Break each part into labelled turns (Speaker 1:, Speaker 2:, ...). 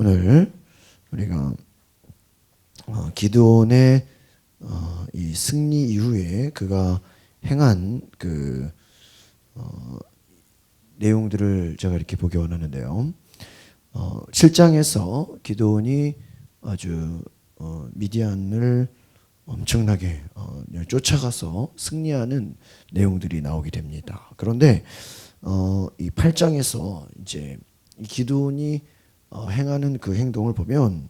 Speaker 1: 오늘 우리가 기드온의 이 승리 이후에 그가 행한 그 내용들을 제가 이렇게 보기 원하는데요. 7장에서 기드온이 아주 미디안을 엄청나게 쫓아가서 승리하는 내용들이 나오게 됩니다. 그런데 이 8장에서 이제 이 기드온이 행하는 그 행동을 보면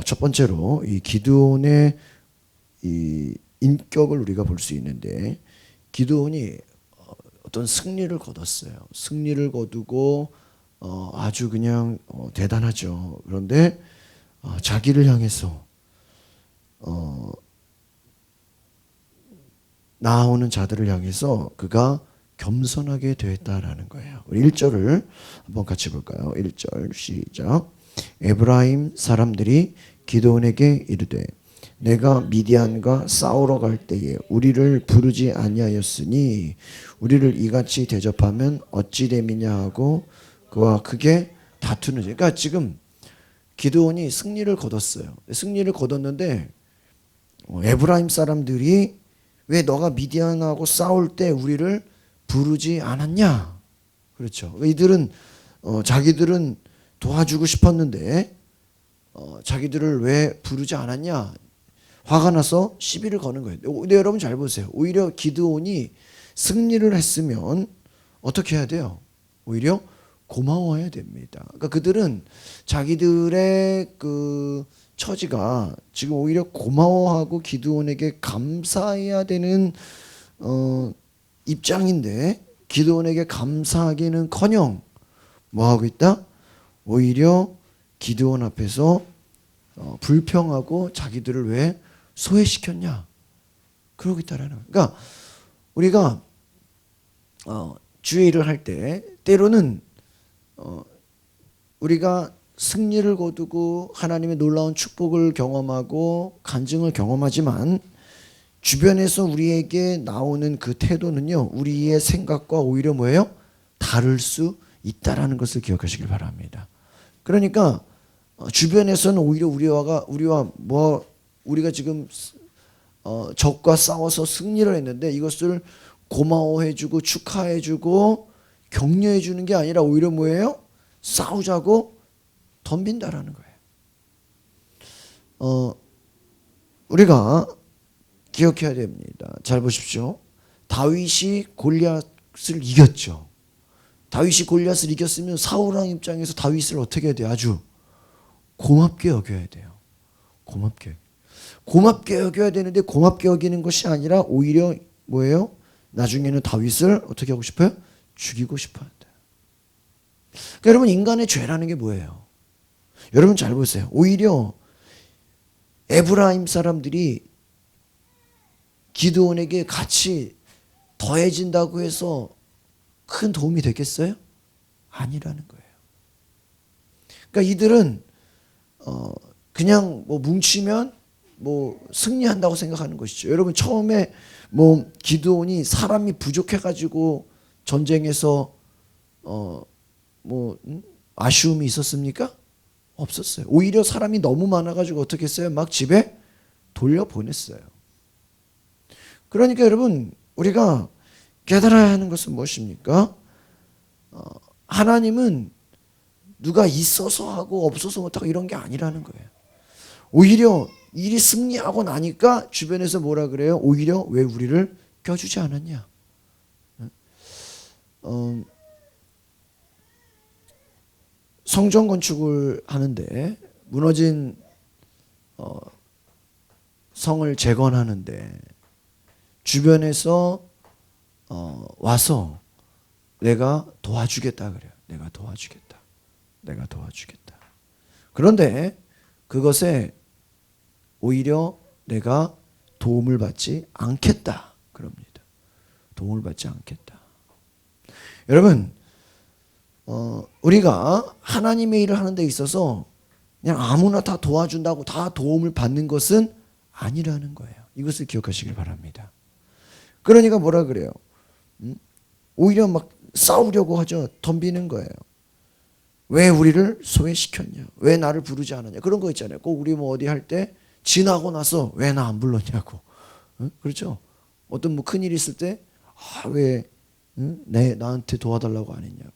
Speaker 1: 첫 번째로 이 기드온의 이 인격을 우리가 볼 수 있는데, 기드온이 어떤 승리를 거뒀어요. 승리를 거두고 아주 그냥 대단하죠. 그런데 자기를 향해서 나아오는 자들을 향해서 그가 겸손하게 되었다라는 거예요. 우리 1절을 한번 같이 볼까요? 1절 시작. 에브라임 사람들이 기드온에게 이르되 내가 미디안과 싸우러 갈 때에 우리를 부르지 아니하였으니 우리를 이같이 대접하면 어찌 됨이냐 하고 그와 크게 다투는. 그러니까 지금 기드온이 승리를 거뒀어요. 승리를 거뒀는데 에브라임 사람들이 왜 너가 미디안하고 싸울 때 우리를 부르지 않았냐? 그렇죠. 이들은 자기들은 도와주고 싶었는데 자기들을 왜 부르지 않았냐? 화가 나서 시비를 거는 거예요. 근데 여러분 잘 보세요. 오히려 기드온이 승리를 했으면 어떻게 해야 돼요? 오히려 고마워해야 됩니다. 그러니까 그들은 자기들의 그 처지가 지금 오히려 고마워하고 기드온에게 감사해야 되는 입장인데, 기드온에게 감사하기는커녕 뭐 하고 있다? 오히려 기드온 앞에서 불평하고 자기들을 왜 소외시켰냐? 그러고 있다라는 거예요. 그러니까 우리가 주의 일을 할 때 때로는 우리가 승리를 거두고 하나님의 놀라운 축복을 경험하고 간증을 경험하지만 주변에서 우리에게 나오는 그 태도는요, 우리의 생각과 오히려 뭐예요? 다를 수 있다라는 것을 기억하시길 바랍니다. 그러니까 주변에서는 오히려 우리가 지금 적과 싸워서 승리를 했는데 이것을 고마워해주고 축하해주고 격려해주는 게 아니라 오히려 뭐예요? 싸우자고 덤빈다라는 거예요. 우리가 기억해야 됩니다. 잘 보십시오. 다윗이 골리앗을 이겼죠. 다윗이 골리앗을 이겼으면 사울 왕 입장에서 다윗을 어떻게 해야 돼요? 아주 고맙게 여겨야 돼요. 고맙게 여겨야 되는데 고맙게 여기는 것이 아니라 오히려 뭐예요? 나중에는 다윗을 어떻게 하고 싶어요? 죽이고 싶어 한다. 그러니까 여러분, 인간의 죄라는 게 뭐예요? 여러분 잘 보세요. 오히려 에브라임 사람들이 기드온에게 같이 더해진다고 해서 큰 도움이 되겠어요? 아니라는 거예요. 그러니까 이들은 그냥 뭐 뭉치면 뭐 승리한다고 생각하는 것이죠. 여러분, 처음에 뭐 기드온이 사람이 부족해가지고 전쟁에서 아쉬움이 있었습니까? 없었어요. 오히려 사람이 너무 많아가지고 어떻게 했어요? 막 집에 돌려보냈어요. 그러니까 여러분, 우리가 깨달아야 하는 것은 무엇입니까? 하나님은 누가 있어서 하고 없어서 못하고 이런 게 아니라는 거예요. 오히려 일이 승리하고 나니까 주변에서 뭐라 그래요? 오히려 왜 우리를 껴주지 않았냐? 성전 건축을 하는데 무너진 성을 재건하는데 주변에서 와서 내가 도와주겠다 그래요. 내가 도와주겠다. 그런데 그것에 오히려 내가 도움을 받지 않겠다 그럽니다. 도움을 받지 않겠다. 여러분, 우리가 하나님의 일을 하는 데 있어서 그냥 아무나 다 도와준다고 다 도움을 받는 것은 아니라는 거예요. 이것을 기억하시길 바랍니다. 그러니까 뭐라 그래요? 오히려 막 싸우려고 하죠. 덤비는 거예요. 왜 우리를 소외시켰냐? 왜 나를 부르지 않았냐? 그런 거 있잖아요. 꼭 우리 뭐 어디 할 때 지나고 나서 왜 나 안 불렀냐고. 응? 그렇죠? 어떤 뭐 큰일 있을 때 왜 나한테 도와달라고 안 했냐고.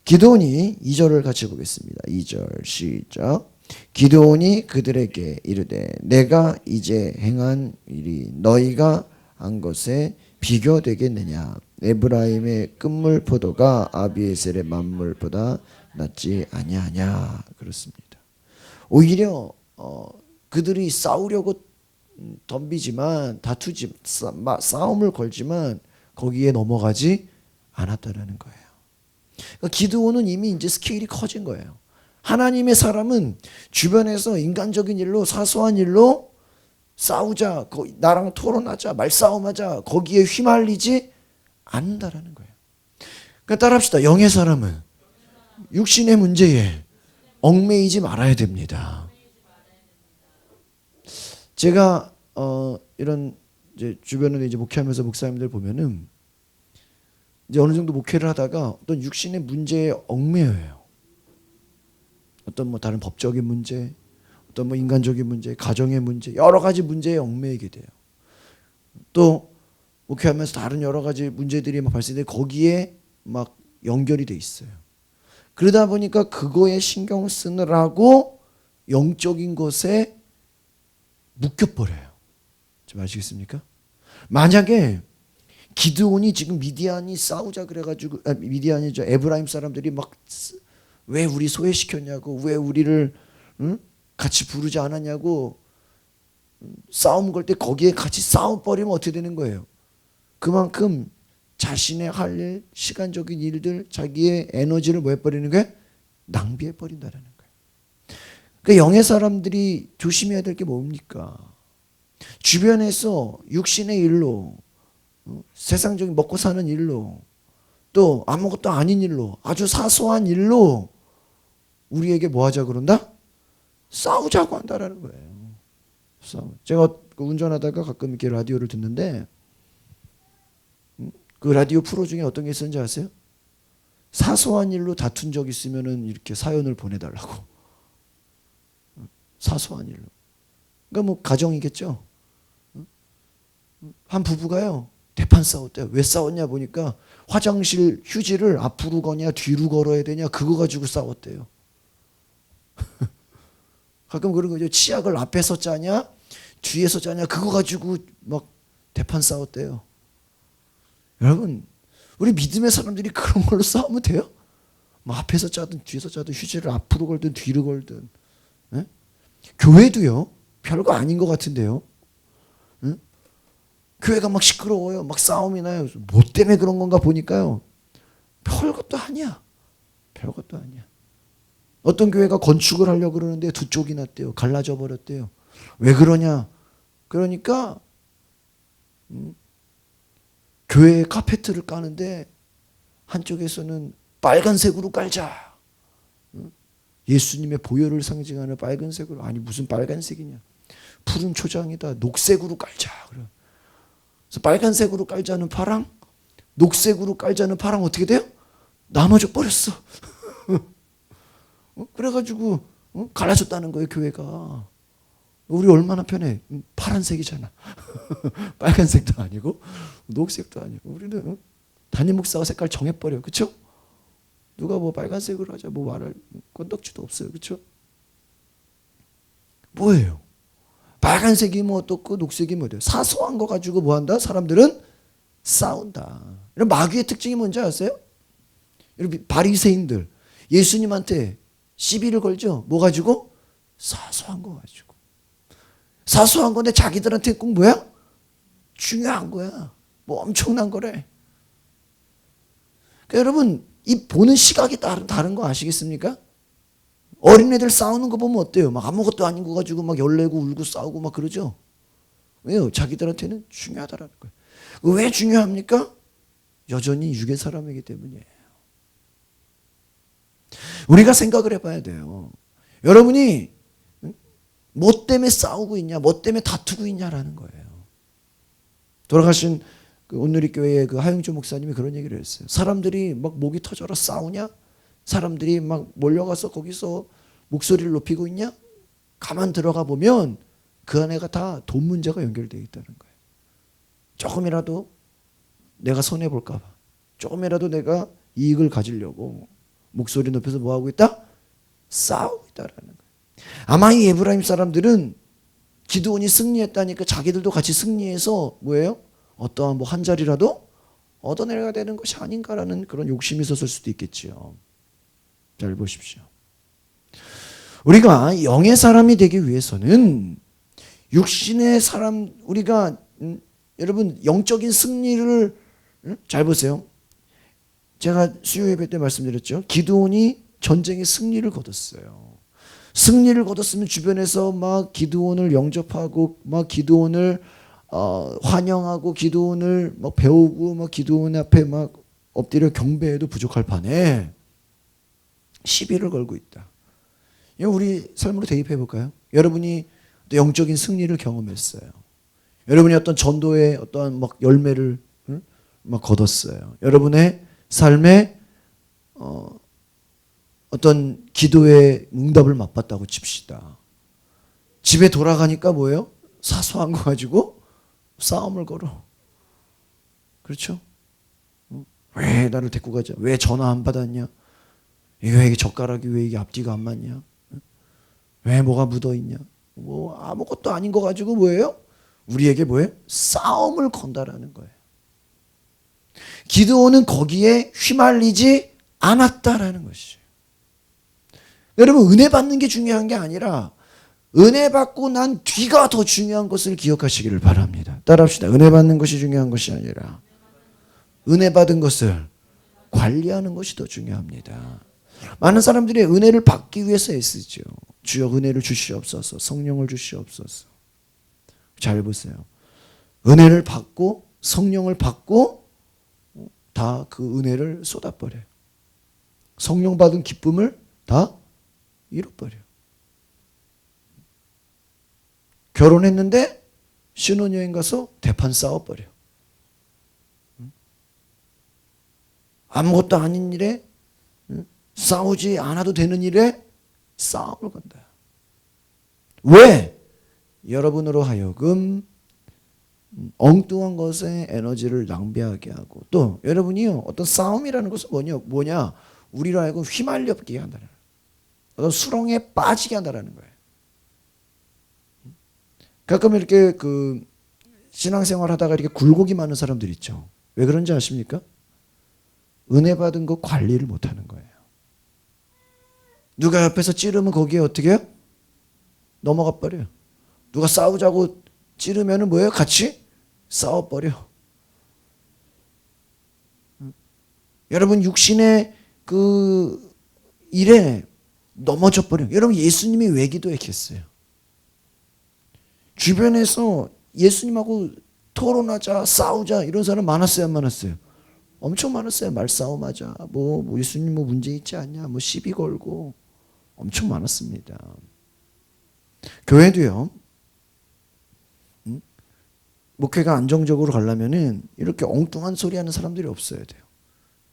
Speaker 1: 기드온이 2절을 같이 보겠습니다. 2절 시작. 기드온이 그들에게 이르되 내가 이제 행한 일이 너희가 한 것에 비교되겠느냐. 에브라임의 끝물 포도가 아비에셀의 만물보다 낫지 아니하냐. 그렇습니다. 오히려 그들이 싸우려고 덤비지만 다투지 싸움을 걸지만 거기에 넘어가지 않았다라는 거예요. 그러니까 기드온은 이미 이제 스케일이 커진 거예요. 하나님의 사람은 주변에서 인간적인 일로 사소한 일로 싸우자, 나랑 토론하자, 말싸움하자 거기에 휘말리지 않는다라는 거예요. 그러니까 따라합시다. 영의 사람은 육신의 문제에 얽매이지 말아야 됩니다. 제가 이런 이제 주변에 이제 목회하면서 목사님들 보면은 이제 어느 정도 목회를 하다가 어떤 육신의 문제에 얽매여요. 어떤 뭐 다른 법적인 문제, 어떤 뭐 인간적인 문제, 가정의 문제, 여러 가지 문제에 얽매이게 돼요. 또 목회하면서 다른 여러 가지 문제들이 막 발생돼 거기에 막 연결이 돼 있어요. 그러다 보니까 그거에 신경 쓰느라고 영적인 것에 묶여버려요. 좀 아시겠습니까? 만약에 기드온이 지금 미디안이 싸우자 그래가지고 미디안이죠. 에브라임 사람들이 막 왜 우리 소외시켰냐고, 왜 우리를 같이 부르지 않았냐고 싸움 걸 때 거기에 같이 싸워버리면 어떻게 되는 거예요? 그만큼 자신의 할 일, 시간적인 일들, 자기의 에너지를 뭐 해버리는 거예요? 낭비해버린다는 거예요. 그러니까 영의 사람들이 조심해야 될 게 뭡니까? 주변에서 육신의 일로, 세상적인 먹고 사는 일로, 또 아무것도 아닌 일로, 아주 사소한 일로 우리에게 뭐 하자 그런다? 싸우자고 한다라는 거예요. 싸움. 제가 운전하다가 가끔 이렇게 라디오를 듣는데 그 라디오 프로 중에 어떤 게 있었는지 아세요? 사소한 일로 다툰 적 있으면은 이렇게 사연을 보내달라고. 사소한 일로. 그러니까 뭐 가정이겠죠. 한 부부가요 대판 싸웠대요. 왜 싸웠냐 보니까 화장실 휴지를 앞으로 거냐 뒤로 걸어야 되냐 그거 가지고 싸웠대요. 가끔 그런 거죠. 치약을 앞에서 짜냐 뒤에서 짜냐 그거 가지고 막 대판 싸웠대요. 여러분 우리 믿음의 사람들이 그런 걸로 싸우면 돼요? 뭐 앞에서 짜든 뒤에서 짜든 휴지를 앞으로 걸든 뒤로 걸든. 네? 교회도요 별거 아닌 것 같은데요. 응? 교회가 막 시끄러워요. 막 싸움이 나요. 뭐 때문에 그런 건가 보니까요. 별것도 아니야. 별것도 아니야. 어떤 교회가 건축을 하려고 그러는데 두 쪽이 났대요. 갈라져 버렸대요. 왜 그러냐? 그러니까 교회에 카페트를 까는데 한쪽에서는 빨간색으로 깔자. 예수님의 보혈을 상징하는 빨간색으로. 아니 무슨 빨간색이냐. 푸른 초장에다 녹색으로 깔자. 그래서 빨간색으로 깔자는 파랑, 녹색으로 깔자는 파랑 어떻게 돼요? 나눠져 버렸어. 그래가지고 갈라졌다는 거예요 교회가. 우리 얼마나 편해. 파란색이잖아. 빨간색도 아니고 녹색도 아니고. 우리는 담임 목사가 색깔 정해버려. 그렇죠? 누가 뭐 빨간색으로 하자 뭐 말할 건덕지도 없어요. 그렇죠? 뭐예요? 빨간색이 뭐 어떻고 녹색이 뭐 돼요? 사소한 거 가지고 뭐 한다? 사람들은 싸운다. 이런 마귀의 특징이 뭔지 아세요? 여러분 바리새인들 예수님한테 시비를 걸죠. 뭐 가지고? 사소한 거 가지고. 사소한 건데 자기들한테 꼭 뭐야? 중요한 거야. 뭐 엄청난 거래. 그러니까 여러분 이 보는 시각이 다른 거 아시겠습니까? 어린애들 싸우는 거 보면 어때요? 막 아무것도 아닌 거 가지고 막 열내고 울고 싸우고 막 그러죠. 왜요? 자기들한테는 중요하다라는 거예요. 왜 중요합니까? 여전히 육의 사람이기 때문이에요. 우리가 생각을 해봐야 돼요. 여러분이 뭐 때문에 싸우고 있냐, 뭐 때문에 다투고 있냐라는 거예요. 돌아가신 그 온누리교회의 그 하영주 목사님이 그런 얘기를 했어요. 사람들이 막 목이 터져라 싸우냐? 사람들이 막 몰려가서 거기서 목소리를 높이고 있냐? 가만 들어가 보면 그 안에가 다 돈 문제가 연결되어 있다는 거예요. 조금이라도 내가 손해볼까 봐, 조금이라도 내가 이익을 가지려고 목소리 높여서 뭐 하고 있다? 싸우고 있다라는 거예요. 아마 이 에브라임 사람들은 기드온이 승리했다니까 자기들도 같이 승리해서 뭐예요? 어떠한 뭐 한 자리라도 얻어내야 되는 것이 아닌가라는 그런 욕심이 있었을 수도 있겠지요. 잘 보십시오. 우리가 영의 사람이 되기 위해서는 육신의 사람, 우리가 여러분 영적인 승리를 잘 보세요. 제가 수요 예배 때 말씀드렸죠. 기드온이 전쟁의 승리를 거뒀어요. 승리를 거뒀으면 주변에서 막 기드온을 영접하고 막 기드온을 환영하고 기드온을 막 배우고 막 기드온 앞에 막 엎드려 경배해도 부족할 판에 시비를 걸고 있다. 이거 우리 삶으로 대입해 볼까요? 여러분이 영적인 승리를 경험했어요. 여러분이 어떤 전도의 어떤 막 열매를 막 거뒀어요. 여러분의 삶에 어떤 기도의 응답을 맛봤다고 칩시다. 집에 돌아가니까 뭐예요? 사소한 거 가지고 싸움을 걸어. 그렇죠? 왜 나를 데리고 가자? 왜 전화 안 받았냐? 왜 이게 젓가락이 왜 이게 앞뒤가 안 맞냐? 왜 뭐가 묻어 있냐? 뭐 아무것도 아닌 거 가지고 뭐예요? 우리에게 뭐예요? 싸움을 건다라는 거예요. 기드온은 거기에 휘말리지 않았다라는 것이죠. 여러분 은혜 받는 게 중요한 게 아니라 은혜 받고 난 뒤가 더 중요한 것을 기억하시기를 바랍니다. 따라합시다. 은혜 받는 것이 중요한 것이 아니라 은혜 받은 것을 관리하는 것이 더 중요합니다. 많은 사람들이 은혜를 받기 위해서 애쓰죠. 주여 은혜를 주시옵소서, 성령을 주시옵소서. 잘 보세요. 은혜를 받고 성령을 받고 다 그 은혜를 쏟아버려요. 성령 받은 기쁨을 다 잃어버려요. 결혼했는데 신혼여행 가서 대판 싸워버려요. 아무것도 아닌 일에 싸우지 않아도 되는 일에 싸움을 건다. 왜? 여러분으로 하여금 엉뚱한 것에 에너지를 낭비하게 하고 또 여러분이요 어떤 싸움이라는 것은 뭐냐? 우리로 하여금 휘말려게 한다는 어떤 수렁에 빠지게 한다는 거예요. 가끔 이렇게 그 신앙생활 하다가 이렇게 굴곡이 많은 사람들 있죠. 왜 그런지 아십니까? 은혜 받은 거 관리를 못하는 거예요. 누가 옆에서 찌르면 거기에 어떻게 해요? 넘어가 버려요. 누가 싸우자고 찌르면은 뭐예요? 같이 싸워버려. 여러분 육신의 그 일에 넘어져 버려. 여러분 예수님이 왜 기도했겠어요? 주변에서 예수님하고 토론하자, 싸우자 이런 사람 많았어요, 안 많았어요? 엄청 많았어요. 말싸움하자. 뭐 예수님 뭐 문제 있지 않냐? 뭐 시비 걸고 엄청 많았습니다. 교회도요. 목회가 안정적으로 가려면은 이렇게 엉뚱한 소리 하는 사람들이 없어야 돼요.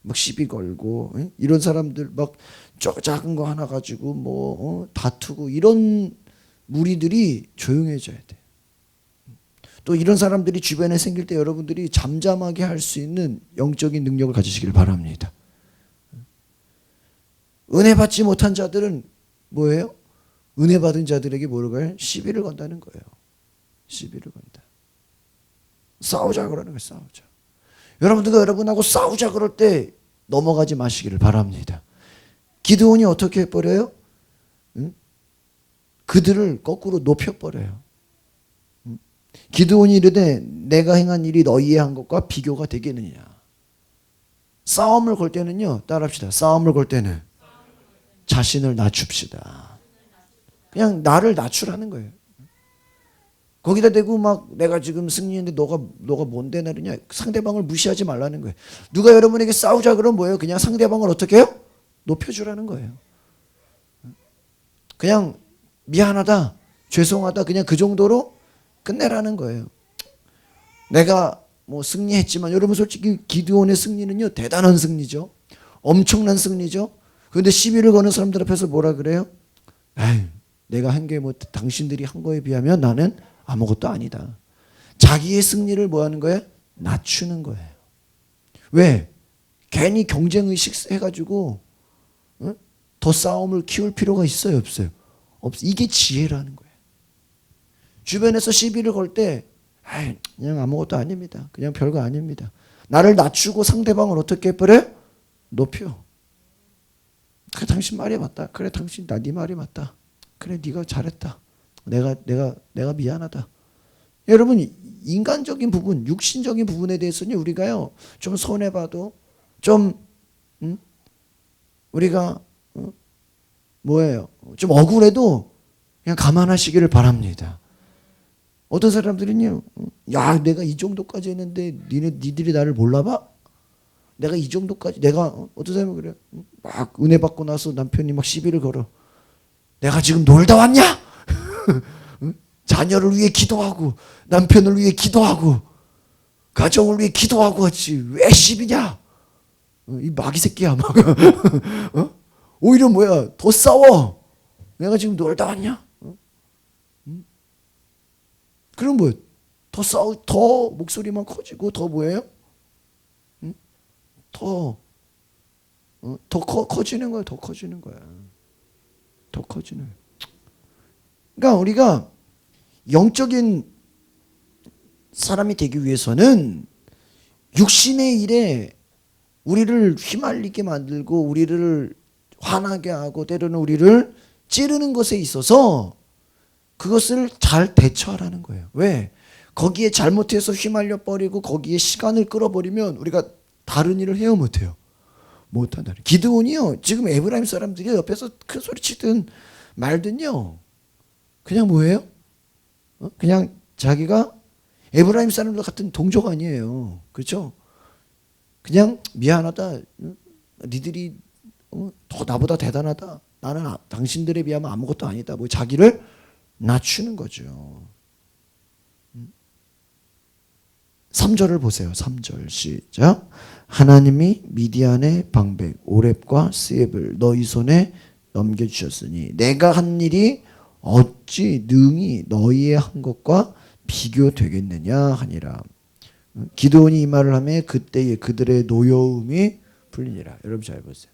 Speaker 1: 막 시비 걸고 이런 사람들 막 작은 거 하나 가지고 뭐 다투고 이런 무리들이 조용해져야 돼. 또 이런 사람들이 주변에 생길 때 여러분들이 잠잠하게 할 수 있는 영적인 능력을 가지시길 바랍니다. 은혜 받지 못한 자들은 뭐예요? 은혜 받은 자들에게 뭐를 시비를 건다는 거예요. 시비를 건다. 싸우자 그러는 거예요. 싸우자. 여러분들과 여러분하고 싸우자 그럴 때 넘어가지 마시기를 바랍니다. 기드온이 어떻게 해버려요? 그들을 거꾸로 높여버려요. 기드온이 이르되 내가 행한 일이 너희의 한 것과 비교가 되겠느냐. 싸움을 걸 때는요. 따라합시다. 싸움을 걸 때는 자신을 낮춥시다. 그냥 나를 낮추라는 거예요. 거기다 대고 막 내가 지금 승리했는데 너가 뭔데 나르냐. 상대방을 무시하지 말라는 거예요. 누가 여러분에게 싸우자 그러면 뭐예요? 그냥 상대방을 어떻게 해요? 높여주라는 거예요. 그냥 미안하다, 죄송하다 그냥 그 정도로 끝내라는 거예요. 내가 뭐 승리했지만 여러분 솔직히 기드온의 승리는요 대단한 승리죠. 엄청난 승리죠. 그런데 시비를 거는 사람들 앞에서 뭐라 그래요? 에이, 내가 한 게 뭐 당신들이 한 거에 비하면 나는 아무것도 아니다. 자기의 승리를 뭐 하는 거예요? 낮추는 거예요. 왜? 괜히 경쟁의식 해가지고 더 싸움을 키울 필요가 있어요, 없어요? 없어. 이게 지혜라는 거예요. 주변에서 시비를 걸 때 그냥 아무것도 아닙니다. 그냥 별거 아닙니다. 나를 낮추고 상대방을 어떻게 해버려요? 높여. 그래, 당신 말이 맞다. 그래, 당신 네 말이 맞다. 그래, 네가 잘했다. 내가 미안하다. 여러분, 인간적인 부분, 육신적인 부분에 대해서는 우리가요 좀 손해 봐도 좀 우리가 뭐예요? 좀 억울해도 그냥 감안하시기를 바랍니다. 어떤 사람들은요, 야, 내가 이 정도까지 했는데 니들이 나를 몰라봐? 내가 이 정도까지, 어떤 사람은 그래요. 막 은혜 받고 나서 남편이 막 시비를 걸어. 내가 지금 놀다 왔냐? 자녀를 위해 기도하고, 남편을 위해 기도하고, 가정을 위해 기도하고 왔지. 왜 시비냐? 이 마귀 새끼야, 막. 오히려 뭐야? 더 싸워. 내가 지금 놀다 왔냐? 그럼 뭐, 더 목소리만 커지고, 더 뭐예요? 더 커지는 거야, 더 커지는 거야. 더 커지는 거야. 그러니까 우리가 영적인 사람이 되기 위해서는 육신의 일에 우리를 휘말리게 만들고 우리를 화나게 하고 때로는 우리를 찌르는 것에 있어서 그것을 잘 대처하라는 거예요. 왜? 거기에 잘못해서 휘말려 버리고 거기에 시간을 끌어버리면 우리가 다른 일을 해요, 못해요? 못한다. 기드온이요, 지금 에브라임 사람들이 옆에서 큰 소리 치든 말든요, 그냥 뭐예요? 그냥 자기가 에브라임 사람들 같은 동족 아니에요. 그렇죠? 그냥 미안하다. 니들이 더 나보다 대단하다. 나는 당신들에 비하면 아무것도 아니다. 뭐 자기를 낮추는 거죠. 3절을 보세요. 3절 시작. 하나님이 미디안의 방백 오렙과 스엡을 너희 손에 넘겨주셨으니 내가 한 일이 어찌 능히 너희의 한 것과 비교되겠느냐 하니라. 기드온이 이 말을 하며 그때에 그들의 노여움이 풀리니라. 여러분 잘 보세요.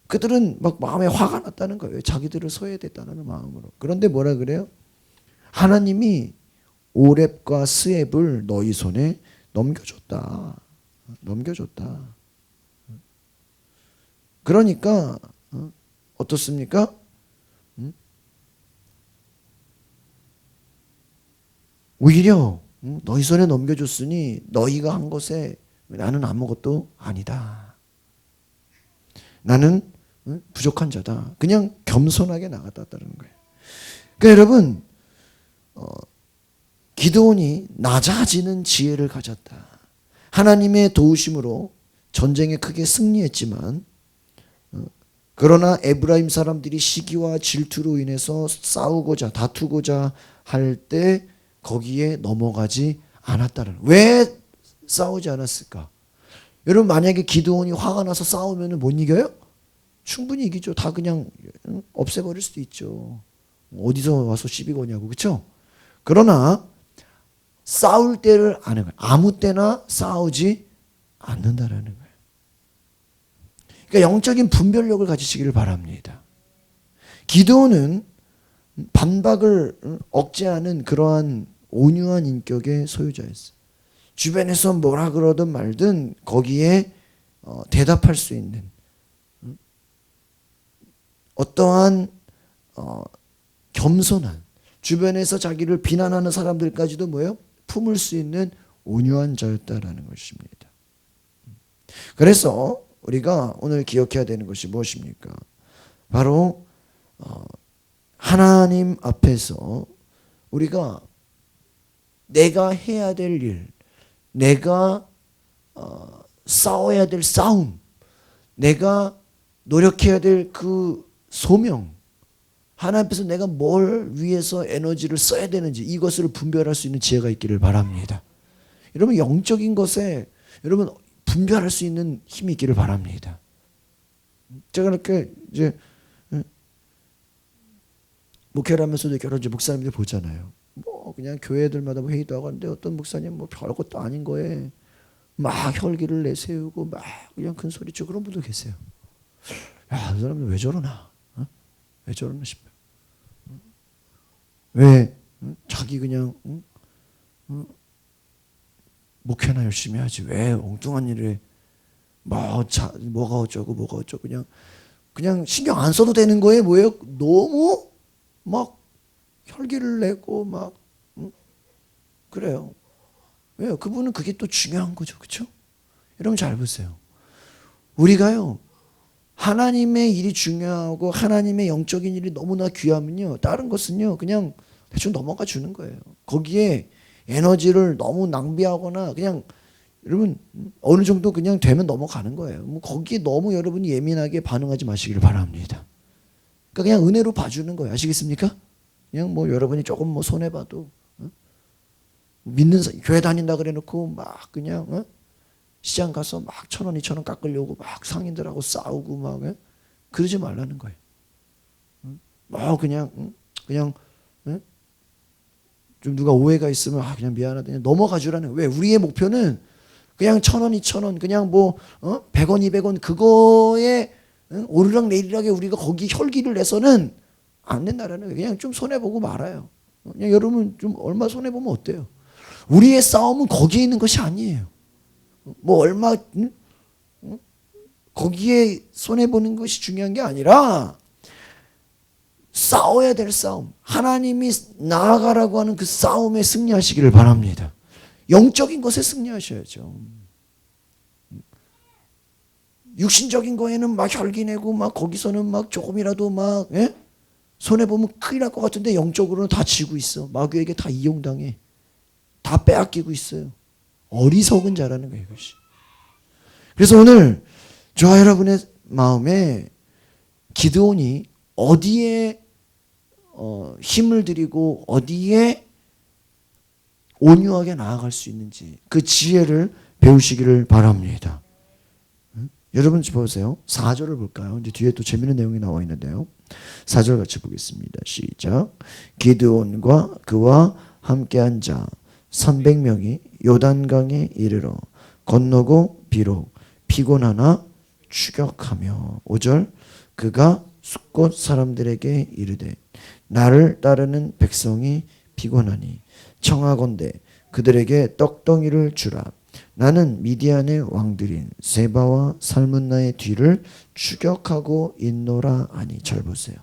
Speaker 1: 그들은 막 마음에 화가 났다는 거예요. 자기들을 소외됐다는 마음으로. 그런데 뭐라 그래요? 하나님이 오렙과 스엡을 너희 손에 넘겨줬다. 넘겨줬다. 그러니까 어떻습니까? 오히려 너희 손에 넘겨줬으니 너희가 한 것에 나는 아무것도 아니다. 나는 부족한 자다. 그냥 겸손하게 나갔다는 거예요. 그러니까 여러분, 기드온이 낮아지는 지혜를 가졌다. 하나님의 도우심으로 전쟁에 크게 승리했지만 그러나 에브라임 사람들이 시기와 질투로 인해서 싸우고자 다투고자 할 때 거기에 넘어가지 않았다는. 왜 싸우지 않았을까? 여러분, 만약에 기드온이 화가 나서 싸우면 못 이겨요? 충분히 이기죠. 다 그냥 없애버릴 수도 있죠. 어디서 와서 시비 거냐고. 그렇죠? 그러나 싸울 때를 아는 거예요. 아무 때나 싸우지 않는다라는 거예요. 그러니까 영적인 분별력을 가지시기를 바랍니다. 기드온은 반박을 억제하는 그러한 온유한 인격의 소유자였어요. 주변에서 뭐라 그러든 말든 거기에 대답할 수 있는 어떠한 겸손한, 주변에서 자기를 비난하는 사람들까지도 뭐예요? 품을 수 있는 온유한 자였다라는 것입니다. 그래서 우리가 오늘 기억해야 되는 것이 무엇입니까? 바로 하나님 앞에서 우리가 내가 해야 될 일, 내가 싸워야 될 싸움, 내가 노력해야 될 그 소명, 하나님 앞에서 내가 뭘 위해서 에너지를 써야 되는지 이것을 분별할 수 있는 지혜가 있기를 바랍니다. 여러분, 영적인 것에 여러분 분별할 수 있는 힘이 있기를 바랍니다. 제가 이렇게 이제 목회를 하면서도 여러 이제 목사님들 보잖아요. 뭐 그냥 교회들마다 뭐 회의도 하고 하는데 어떤 목사님 뭐 별것도 아닌 거에 막 혈기를 내세우고 막 그냥 큰 소리치고 그런 분도 계세요. 야, 이 사람들 왜 저러나? 왜 저러나 싶어요. 왜 자기 그냥 목회나 열심히 하지 왜 엉뚱한 일에 뭐가 어쩌고 그냥 신경 안 써도 되는 거예요. 뭐예요? 너무 막 혈기를 내고 막 그래요. 왜요? 그분은 그게 또 중요한 거죠. 그렇죠? 여러분 잘 보세요. 우리가요. 하나님의 일이 중요하고 하나님의 영적인 일이 너무나 귀하면요. 다른 것은요. 그냥 대충 넘어가 주는 거예요. 거기에 에너지를 너무 낭비하거나 그냥 여러분 어느 정도 그냥 되면 넘어가는 거예요. 뭐 거기에 너무 여러분이 예민하게 반응하지 마시길 바랍니다. 그러니까 그냥 은혜로 봐주는 거예요. 아시겠습니까? 그냥 뭐 여러분이 조금 뭐 손해 봐도 믿는 교회 다닌다 그래놓고 막 그냥 시장 가서 막 1,000원, 2,000원 깎으려고 막 상인들하고 싸우고 막 그러지 말라는 거예요. 뭐 그냥 좀 누가 오해가 있으면 그냥 미안하다 넘어가 주라는 거예요. 왜? 우리의 목표는 그냥 1,000원, 2,000원 그냥 뭐 100원, 200원 그거에 오르락내리락에 우리가 거기 혈기를 내서는 안 된다라는 거예요. 그냥 좀 손해보고 말아요. 그냥 여러분 좀 얼마 손해보면 어때요? 우리의 싸움은 거기에 있는 것이 아니에요. 뭐 얼마 거기에 손해보는 것이 중요한 게 아니라 싸워야 될 싸움, 하나님이 나아가라고 하는 그 싸움에 승리하시기를 바랍니다. 영적인 것에 승리하셔야죠. 육신적인 거에는 막 혈기내고 막 거기서는 막 조금이라도 막 손해보면 큰일 날 것 같은데 영적으로는 다 지고 있어. 마귀에게 다 이용당해. 다 빼앗기고 있어요. 어리석은 자라는 거예요, 이것이. 그래서 오늘 저와 여러분의 마음에 기드온이 어디에 힘을 들이고 어디에 온유하게 나아갈 수 있는지 그 지혜를 배우시기를 바랍니다. 여러분 보세요. 4절을 볼까요? 이제 뒤에 또 재미있는 내용이 나와 있는데요. 4절 같이 보겠습니다. 시작. 기드온과 그와 함께한 자 300명이 요단강에 이르러 건너고 비록 피곤하나 추격하며 5절 그가 숫곳 사람들에게 이르되 나를 따르는 백성이 피곤하니 청하건대 그들에게 떡덩이를 주라. 나는 미디안의 왕들인 세바와 살문나의 뒤를 추격하고 있노라 하니. 잘 보세요.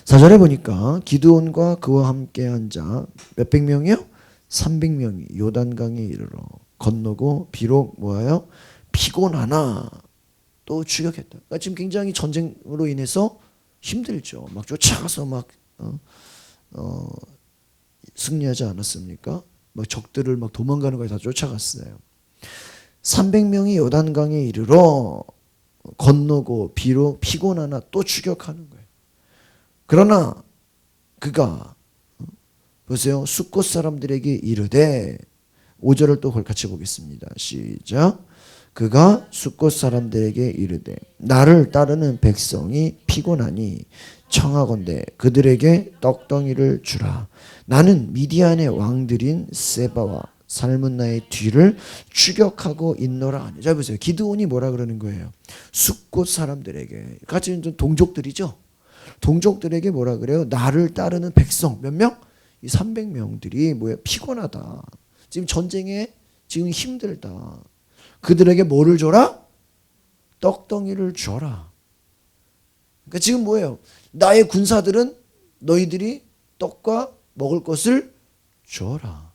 Speaker 1: 4절에 보니까 기드온과 그와 함께한 자 몇백 명이요? 300명이 요단강에 이르러 건너고 비록 뭐예요? 피곤하나 또 추격했다. 그러니까 지금 굉장히 전쟁으로 인해서 힘들죠. 막 쫓아가서 막 승리하지 않았습니까? 막 적들을 막 도망가는 거에 다 쫓아갔어요. 300명이 요단강에 이르러 건너고 비록 피곤하나 또 추격하는 거예요. 그러나 그가 보세요. 숫곳 사람들에게 이르되 5절을 또 같이 보겠습니다. 시작. 그가 숫곳 사람들에게 이르되 나를 따르는 백성이 피곤하니 청하건대 그들에게 떡덩이를 주라. 나는 미디안의 왕들인 세바와 살문나의 뒤를 추격하고 있노라 하니. 자 보세요. 기드온이 뭐라 그러는 거예요? 숫곳 사람들에게 같이 동족들이죠. 동족들에게 뭐라 그래요? 나를 따르는 백성 몇 명? 이 300명들이 뭐야? 피곤하다. 지금 전쟁에 지금 힘들다. 그들에게 뭐를 줘라? 떡덩이를 줘라. 그러니까 지금 뭐예요? 나의 군사들은 너희들이 떡과 먹을 것을 줘라.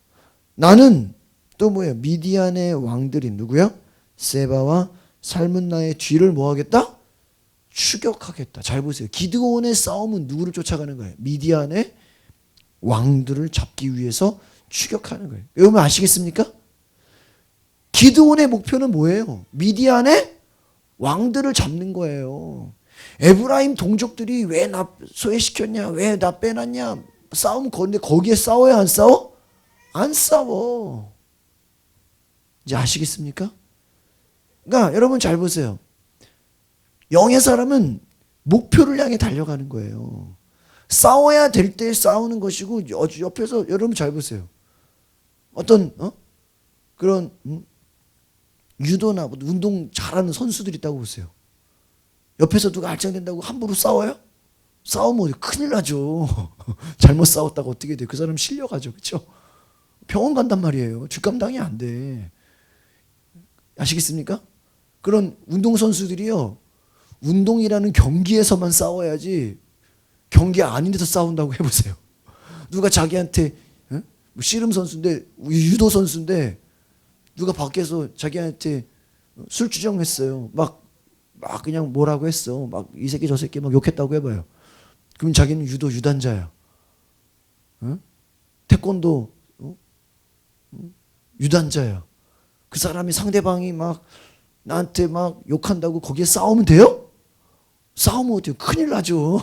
Speaker 1: 나는 또 뭐예요? 미디안의 왕들인 누구야? 세바와 살문나의 뒤를 뭐 하겠다? 추격하겠다. 잘 보세요. 기드온의 싸움은 누구를 쫓아가는 거예요? 미디안의 왕들을 잡기 위해서 추격하는 거예요. 여러분 아시겠습니까? 기드온의 목표는 뭐예요? 미디안의 왕들을 잡는 거예요. 에브라임 동족들이 왜 나 소외시켰냐? 왜 나 빼놨냐? 싸움 거는데 거기에 싸워야 안 싸워? 안 싸워. 이제 아시겠습니까? 그러니까 여러분 잘 보세요. 영의 사람은 목표를 향해 달려가는 거예요. 싸워야 될 때 싸우는 것이고, 옆에서 여러분 잘 보세요. 어떤 그런 유도나 운동 잘하는 선수들이 있다고 보세요. 옆에서 누가 알짱된다고 함부로 싸워요? 싸우면 큰일 나죠. 잘못 싸웠다고 어떻게 돼요? 그 사람 실려가죠. 그렇죠? 병원 간단 말이에요. 뒷감당이 안 돼. 아시겠습니까? 그런 운동선수들이요, 운동이라는 경기에서만 싸워야지 경기 아닌 데서 싸운다고 해보세요. 누가 자기한테 뭐 씨름 선수인데, 유도 선수인데 누가 밖에서 자기한테 술 주정했어요. 막 그냥 뭐라고 했어. 막 이 새끼 저 새끼 막 욕했다고 해봐요. 그럼 자기는 유도 유단자야. 태권도 유단자야. 그 사람이 상대방이 막 나한테 막 욕한다고 거기에 싸우면 돼요? 싸우면 어때요? 큰일 나죠.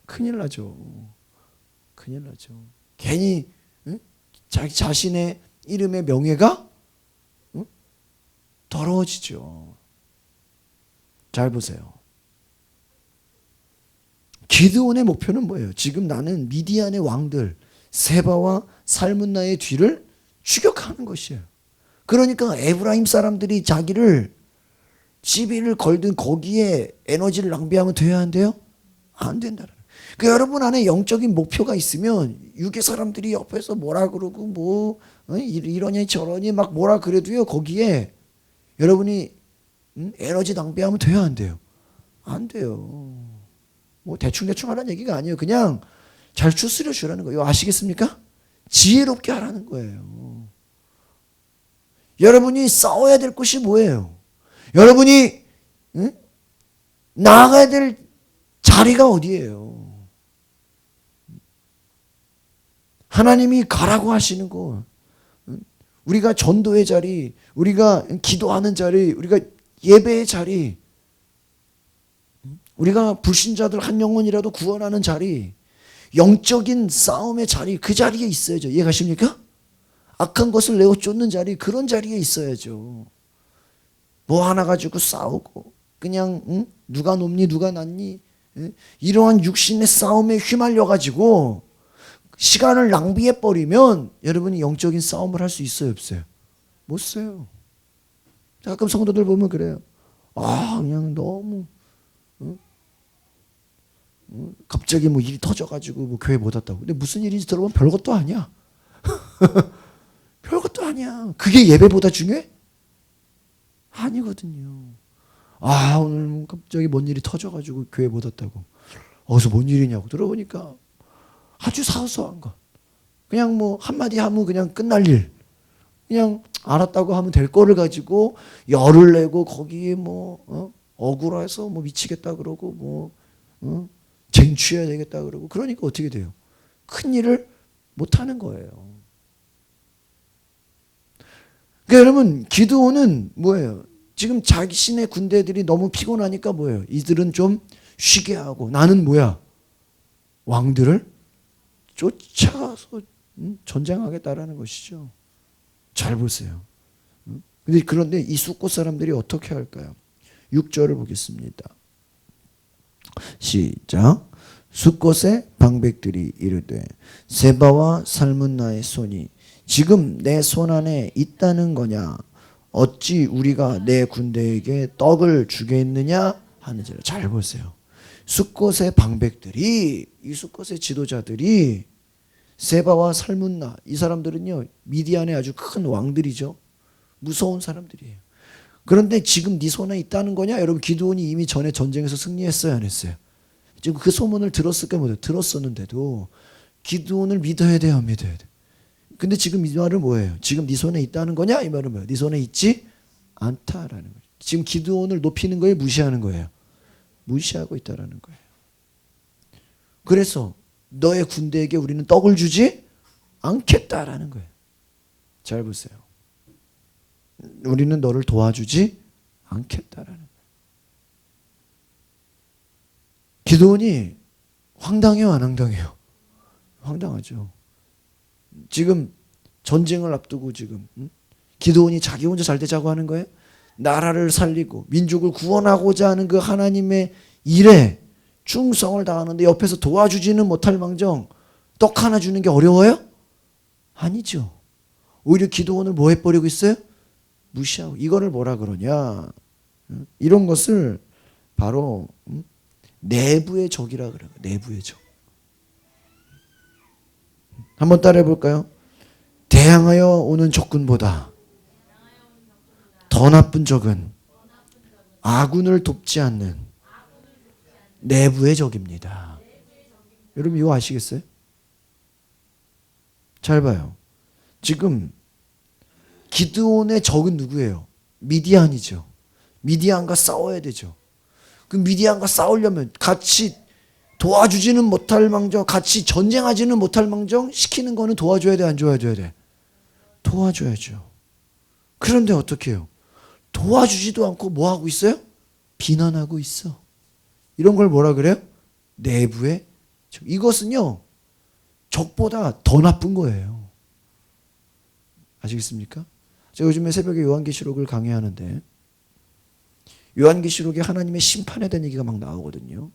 Speaker 1: 큰일 나죠. 큰일 나죠. 괜히 자기 자신의 이름의 명예가 더러워지죠. 잘 보세요. 기드온의 목표는 뭐예요? 지금 나는 미디안의 왕들 세바와 살문나의 뒤를 추격하는 것이에요. 그러니까 에브라임 사람들이 자기를 시비를 걸든 거기에 에너지를 낭비하면 돼야 한대요? 안 된다는 거예요. 그러니까 여러분 안에 영적인 목표가 있으면 육의 사람들이 옆에서 뭐라 그러고 뭐 이러니 저러니 막 뭐라 그래도요, 거기에 여러분이 에너지 낭비하면 돼야 안 돼요? 안 돼요. 뭐 대충 하라는 얘기가 아니에요. 그냥 잘 추스려 주라는 거예요. 아시겠습니까? 지혜롭게 하라는 거예요. 여러분이 싸워야 될 것이 뭐예요? 여러분이 나아가야 될 자리가 어디예요? 하나님이 가라고 하시는 곳, 우리가 전도의 자리, 우리가 기도하는 자리, 우리가 예배의 자리, 우리가 불신자들 한 영혼이라도 구원하는 자리, 영적인 싸움의 자리, 그 자리에 있어야죠. 이해가십니까? 악한 것을 내어 쫓는 자리, 그런 자리에 있어야죠. 뭐 하나 가지고 싸우고 그냥 누가 높니 누가 낮니, 이러한 육신의 싸움에 휘말려 가지고 시간을 낭비해 버리면 여러분이 영적인 싸움을 할 수 있어요, 없어요? 못 써요. 가끔 성도들 보면 그래요. 그냥 너무 갑자기 뭐 일이 터져가지고 뭐 교회 못 왔다고. 근데 무슨 일인지 들어보면 별것도 아니야. 별것도 아니야. 그게 예배보다 중요해? 아니거든요. 오늘 갑자기 뭔 일이 터져가지고 교회 못 왔다고. 어디서 뭔 일이냐고 들어보니까 아주 사소한 것. 그냥 뭐 한마디 하면 그냥 끝날 일. 그냥 알았다고 하면 될 거를 가지고 열을 내고 거기에 뭐 억울해서 뭐 미치겠다 그러고 뭐 쟁취해야 되겠다 그러고, 그러니까 어떻게 돼요? 큰 일을 못 하는 거예요. 그러니까 여러분, 기드온은 뭐예요? 지금 자신의 군대들이 너무 피곤하니까 뭐예요? 이들은 좀 쉬게 하고 나는 뭐야? 왕들을 쫓아가서 전쟁하겠다라는 것이죠. 잘 보세요. 그런데 이 숫곳 사람들이 어떻게 할까요? 6절을 보겠습니다. 시작. 숫곳의 방백들이 이르되 세바와 살문나의 손이 지금 내 손 안에 있다는 거냐? 어찌 우리가 내 군대에게 떡을 주겠느냐 하는지를. 잘 보세요. 숫곳의 방백들이, 이 숫곳의 지도자들이 세바와 살문나, 이 사람들은요 미디안의 아주 큰 왕들이죠. 무서운 사람들이에요. 그런데 지금 네 손에 있다는 거냐? 여러분, 기드온이 이미 전에 전쟁에서 승리했어요, 안 했어요? 지금 그 소문을 들었을까 못해요. 들었었는데도 기드온을 믿어야 돼요, 안 믿어야 돼요? 근데 지금 이 말은 뭐예요? 지금 네 손에 있다는 거냐? 이 말은 뭐예요? 네 손에 있지 않다라는 거예요. 지금 기드온을 높이는 거예요, 무시하는 거예요? 무시하고 있다라는 거예요. 그래서 너의 군대에게 우리는 떡을 주지 않겠다라는 거예요. 잘 보세요. 우리는 너를 도와주지 않겠다라는 거예요. 기드온이 황당해요, 안 황당해요? 황당하죠. 지금 전쟁을 앞두고 지금 기드온이 자기 혼자 잘 되자고 하는 거예요? 나라를 살리고 민족을 구원하고자 하는 그 하나님의 일에 충성을 다하는데 옆에서 도와주지는 못할 망정 떡 하나 주는 게 어려워요? 아니죠. 오히려 기도원을 뭐 해버리고 있어요? 무시하고. 이거를 뭐라 그러냐, 이런 것을 바로 내부의 적이라 그래요. 내부의 적. 한번 따라해 볼까요? 대항하여 오는 적군보다 더 나쁜 적은 아군을 돕지 않는 내부의 적입니다. 여러분 이거 아시겠어요? 잘 봐요. 지금 기드온의 적은 누구예요? 미디안이죠. 미디안과 싸워야 되죠. 그 미디안과 싸우려면 같이 도와주지는 못할 망정, 같이 전쟁하지는 못할 망정 시키는 거는 도와줘야 돼, 안 도와줘야 돼? 도와줘야죠. 그런데 어떻게 해요? 도와주지도 않고 뭐 하고 있어요? 비난하고 있어. 이런 걸 뭐라 그래요? 내부의 적. 이것은요, 적보다 더 나쁜 거예요. 아시겠습니까? 제가 요즘에 새벽에 요한계시록을 강의하는데 요한계시록에 하나님의 심판에 대한 얘기가 막 나오거든요.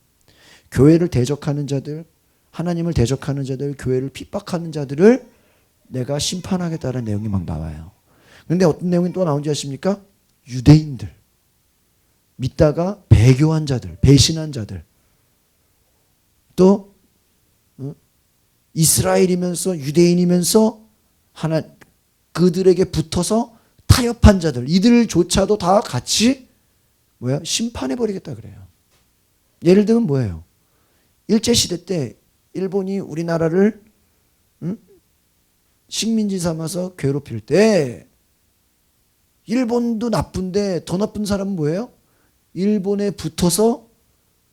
Speaker 1: 교회를 대적하는 자들, 하나님을 대적하는 자들, 교회를 핍박하는 자들을 내가 심판하겠다는 내용이 막 나와요. 그런데 어떤 내용이 또 나온지 아십니까? 유대인들, 믿다가 배교한 자들, 배신한 자들, 또 이스라엘이면서 유대인이면서 하나 그들에게 붙어서 타협한 자들, 이들조차도 다 같이 심판해 버리겠다 그래요. 예를 들면 뭐예요? 일제시대 때 일본이 우리나라를 식민지 삼아서 괴롭힐 때 일본도 나쁜데 더 나쁜 사람은 뭐예요? 일본에 붙어서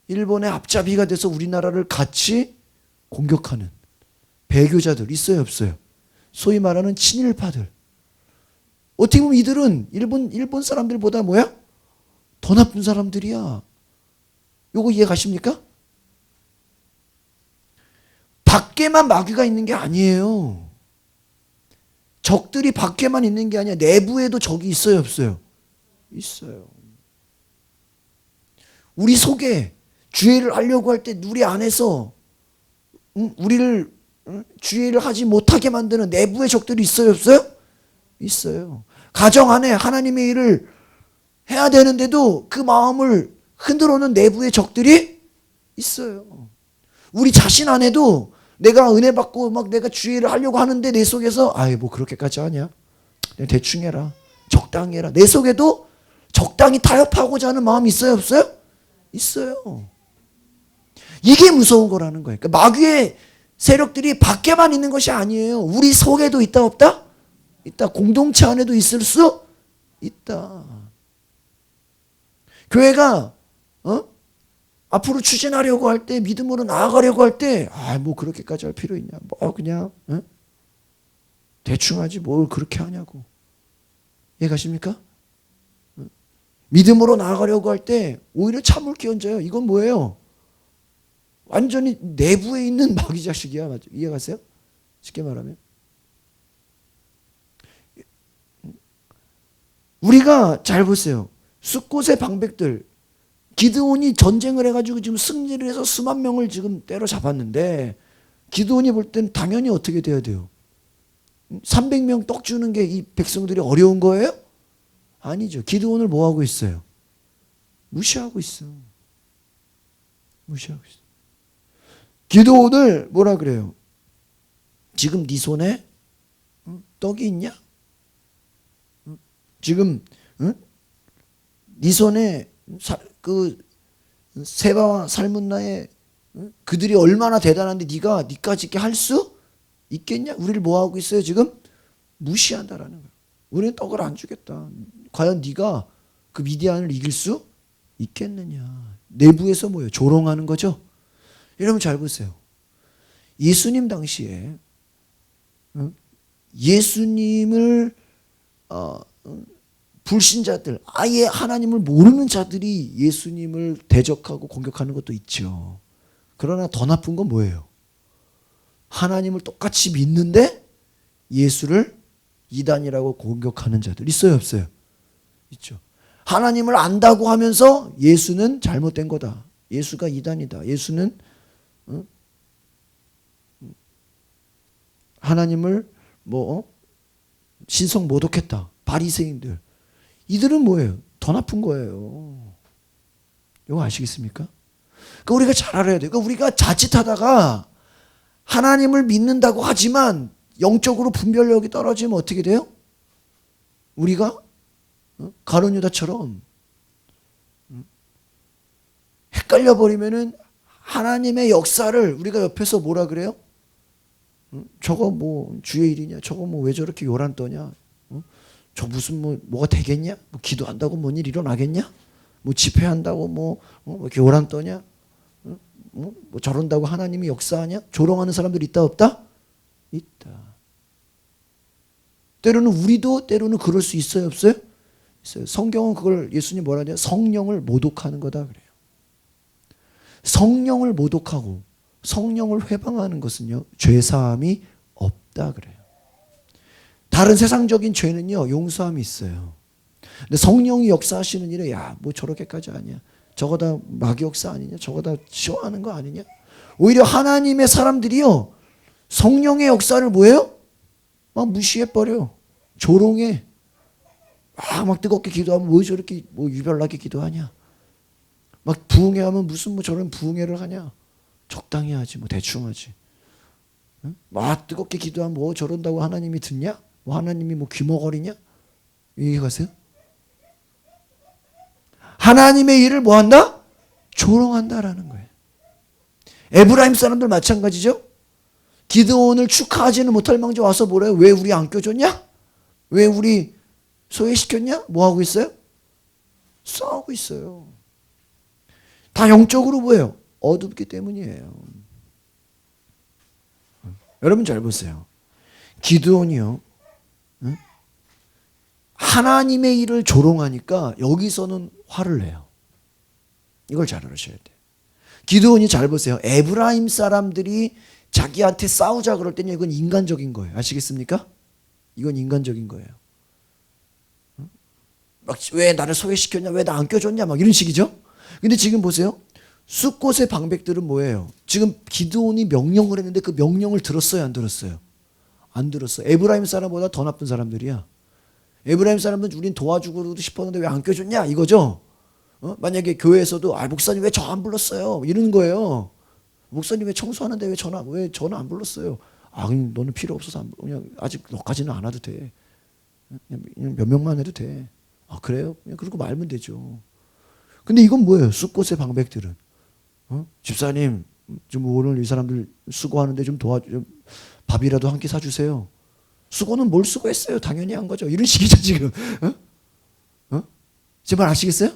Speaker 1: 일본의 앞잡이가 돼서 우리나라를 같이 공격하는 배교자들 있어요, 없어요? 소위 말하는 친일파들. 어떻게 보면 이들은 일본 사람들보다 더 나쁜 사람들이야. 요거 이해 가십니까? 밖에만 마귀가 있는 게 아니에요. 적들이 밖에만 있는 게 아니야. 내부에도 적이 있어요, 없어요? 있어요. 우리 속에 주의를 하려고 할 때 우리 안에서 우리를 주의를 하지 못하게 만드는 내부의 적들이 있어요, 없어요? 있어요. 가정 안에 하나님의 일을 해야 되는데도 그 마음을 흔들어오는 내부의 적들이 있어요. 우리 자신 안에도 내가 은혜 받고 막 내가 주의를 하려고 하는데 내 속에서 뭐 그렇게까지 하냐? 그냥 대충 해라. 적당히 해라. 내 속에도 적당히 타협하고자 하는 마음이 있어요, 없어요? 있어요. 이게 무서운 거라는 거예요. 그러니까 마귀의 세력들이 밖에만 있는 것이 아니에요. 우리 속에도 있다, 없다? 있다. 공동체 안에도 있을 수 있다. 교회가 앞으로 추진하려고 할 때, 믿음으로 나아가려고 할 때, 뭐 그렇게까지 할 필요 있냐? 뭐 그냥 대충 하지 뭘 그렇게 하냐고. 이해 가십니까? 믿음으로 나아가려고 할 때 오히려 참을 끼얹어요. 이건 뭐예요? 완전히 내부에 있는 마귀 자식이야. 맞죠? 이해 가세요? 쉽게 말하면. 우리가 잘 보세요. 숫곳의 방백들, 기드온이 전쟁을 해가지고 지금 승리를 해서 수만 명을 지금 때려잡았는데 기드온이 볼 땐 당연히 어떻게 돼야 돼요? 300명 떡 주는 게 이 백성들이 어려운 거예요? 아니죠. 기드온을 뭐 하고 있어요? 무시하고 있어. 무시하고 있어. 기드온을 뭐라 그래요? 지금 네 손에 떡이 있냐? 지금 네 손에 그 세바와 살문나에 그들이 얼마나 대단한데 네가 니까지 있게 할 수 있겠냐? 우리를 뭐 하고 있어요? 지금 무시한다라는 거예요. 우리는 떡을 안 주겠다. 과연 네가 그 미디안을 이길 수 있겠느냐? 내부에서 뭐예요? 조롱하는 거죠. 여러분 잘 보세요. 예수님 당시에 예수님을 불신자들, 아예 하나님을 모르는 자들이 예수님을 대적하고 공격하는 것도 있죠. 그러나 더 나쁜 건 뭐예요? 하나님을 똑같이 믿는데 예수를 이단이라고 공격하는 자들 있어요, 없어요? 있죠. 하나님을 안다고 하면서 예수는 잘못된 거다. 예수가 이단이다. 예수는 하나님을 신성 모독했다. 바리새인들. 이들은 뭐예요? 더 나쁜 거예요. 이거 아시겠습니까? 그러니까 우리가 잘 알아야 돼요. 그러니까 우리가 자칫하다가 하나님을 믿는다고 하지만 영적으로 분별력이 떨어지면 어떻게 돼요? 우리가 가룟 유다처럼 헷갈려 버리면은 하나님의 역사를 우리가 옆에서 뭐라 그래요? 저거 뭐 주의 일이냐? 저거 뭐 왜 저렇게 요란 떠냐? 저 무슨 뭐가 되겠냐? 뭐 기도한다고 뭔 일 일어나겠냐? 뭐 집회한다고 뭐 이렇게 요란 떠냐? 뭐 저런다고 하나님이 역사하냐? 조롱하는 사람들 있다 없다? 있다. 때로는 우리도 때로는 그럴 수 있어요 없어요? 있어요. 성경은 그걸 예수님 뭐라 하냐? 성령을 모독하는 거다 그래요. 성령을 모독하고 성령을 회방하는 것은요 죄사함이 없다 그래요. 다른 세상적인 죄는요 용서함이 있어요. 근데 성령이 역사하시는 일에 뭐 저렇게까지 아니야. 저거 다 마귀 역사 아니냐? 저거 다 시험하는 거 아니냐? 오히려 하나님의 사람들이요 성령의 역사를 뭐예요? 막 무시해버려. 조롱해. 막 뜨겁게 기도하면 왜 저렇게 유별나게 기도하냐? 막 부흥회하면 무슨 저런 부흥회를 하냐? 적당히 하지 대충 하지. 막 뜨겁게 기도하면 저런다고 하나님이 듣냐? 하나님이 귀머거리냐? 이해가세요? 하나님의 일을 뭐한다? 조롱한다라는 거예요. 에브라임 사람들 마찬가지죠. 기드온을 축하하지는 못할 망정 와서 뭐래요? 왜 우리 안 껴줬냐? 왜 우리 소외시켰냐? 뭐 하고 있어요? 싸우고 있어요. 다 영적으로 뭐예요? 어둡기 때문이에요. 여러분 잘 보세요. 기드온이요. 하나님의 일을 조롱하니까 여기서는 화를 내요. 이걸 잘 알으셔야 돼요. 기드온이 잘 보세요. 에브라임 사람들이 자기한테 싸우자 그럴 때는 이건 인간적인 거예요. 아시겠습니까? 이건 인간적인 거예요. 막 왜 나를 소외시켰냐? 왜 나 안 껴줬냐? 막 이런 식이죠. 근데 지금 보세요. 숫곳의 방백들은 뭐예요? 지금 기드온이 명령을 했는데 그 명령을 들었어요? 안 들었어요? 안 들었어요. 에브라임 사람보다 더 나쁜 사람들이야. 에브라임 사람들은 우린 도와주고 싶었는데 왜 안 껴줬냐? 이거죠. 만약에 교회에서도 목사님 왜 저 안 불렀어요? 이러는 거예요. 목사님 왜 청소하는데 왜 전화 안 불렀어요? 그냥 너는 필요 없어서 그냥 아직 너까지는 안 와도 돼. 그냥 몇 명만 해도 돼. 그래요? 그냥 그러고 말면 되죠. 근데 이건 뭐예요? 숫곳의 방백들은 집사님 좀 오늘 이 사람들 수고하는데 좀 밥이라도 한 끼 사주세요. 수고는 뭘 수고했어요? 당연히 한 거죠. 이런 식이죠 지금. 제 말 아시겠어요?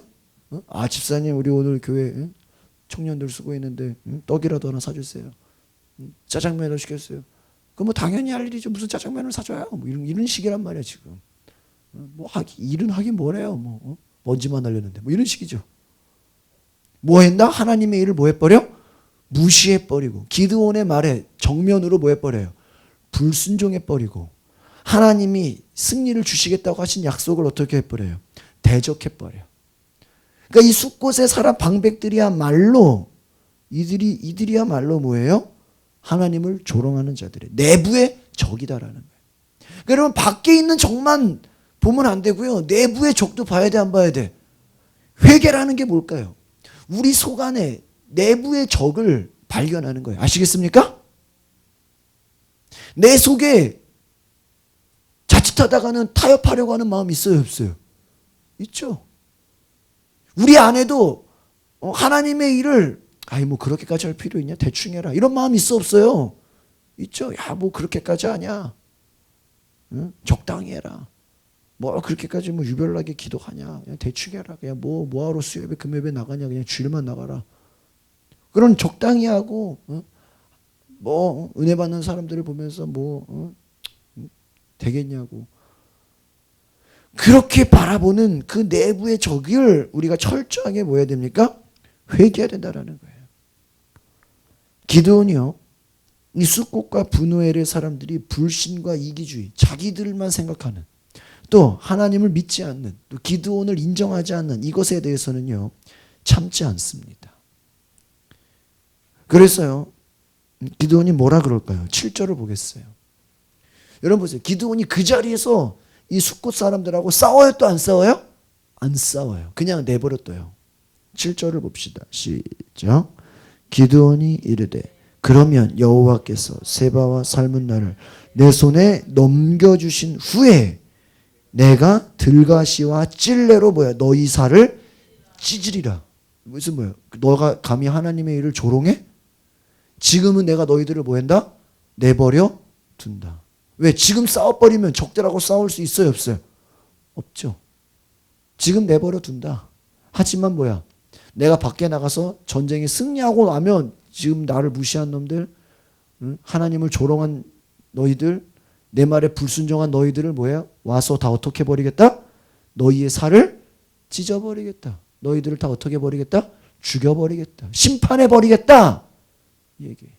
Speaker 1: 집사님 우리 오늘 교회 청년들 수고했는데 떡이라도 하나 사주세요. 짜장면을 시켰어요. 그럼 당연히 할 일이죠. 무슨 짜장면을 사줘요? 이런 식이란 말이야 지금. 일은 하긴 뭐래요. 먼지만 날렸는데 이런 식이죠. 뭐 했나? 하나님의 일을 뭐 해버려? 무시해버리고 기드온의 말에 정면으로 뭐 해버려요? 불순종해버리고 하나님이 승리를 주시겠다고 하신 약속을 어떻게 해버려요? 대적해버려. 그러니까 이 숫곳의 사람 방백들이야말로 이들이야말로 뭐예요? 하나님을 조롱하는 자들의 내부의 적이다라는 거예요. 그러니까 여러분 밖에 있는 적만 보면 안 되고요. 내부의 적도 봐야 돼, 안 봐야 돼? 회개라는 게 뭘까요? 우리 속 안에 내부의 적을 발견하는 거예요. 아시겠습니까? 내 속에 자칫하다가는 타협하려고 하는 마음이 있어요, 없어요? 있죠. 우리 안에도 하나님의 일을 뭐 그렇게까지 할 필요 있냐? 대충 해라. 이런 마음이 있어, 없어요? 있죠. 뭐 그렇게까지 하냐? 적당히 해라. 그렇게까지 유별나게 기도하냐? 그냥 대충 해라. 그냥 뭐하러 수요일에 금요일에 나가냐? 그냥 주일만 나가라. 그런 적당히 하고 은혜 받는 사람들을 보면서 되겠냐고. 그렇게 바라보는 그 내부의 적을 우리가 철저하게 뭐 해야 됩니까? 회개해야 된다라는 거예요. 기드온이요. 이 숫곳과 분노엘의 사람들이 불신과 이기주의, 자기들만 생각하는, 또 하나님을 믿지 않는, 또 기드온을 인정하지 않는 이것에 대해서는요, 참지 않습니다. 그래서요, 기드온이 뭐라 그럴까요? 7절을 보겠어요. 여러분 보세요. 기드온이 그 자리에서 이 숫곳 사람들하고 싸워요, 또 안 싸워요? 안 싸워요. 그냥 내버려둬요. 7절을 봅시다. 시작. 기드온이 이르되 그러면 여호와께서 세바와 살문나를 내 손에 넘겨주신 후에 내가 들가시와 찔레로 뭐야? 너희 살을 찢으리라. 무슨 뭐야? 너가 감히 하나님의 일을 조롱해? 지금은 내가 너희들을 뭐 한다? 내버려 둔다. 왜? 지금 싸워버리면 적들하고 싸울 수 있어요, 없어요? 없죠. 지금 내버려 둔다. 하지만 뭐야? 내가 밖에 나가서 전쟁에 승리하고 나면 지금 나를 무시한 놈들, 하나님을 조롱한 너희들, 내 말에 불순종한 너희들을 뭐야? 와서 다 어떻게 버리겠다? 너희의 살을 찢어버리겠다. 너희들을 다 어떻게 버리겠다? 죽여버리겠다. 심판해버리겠다. 이 얘기.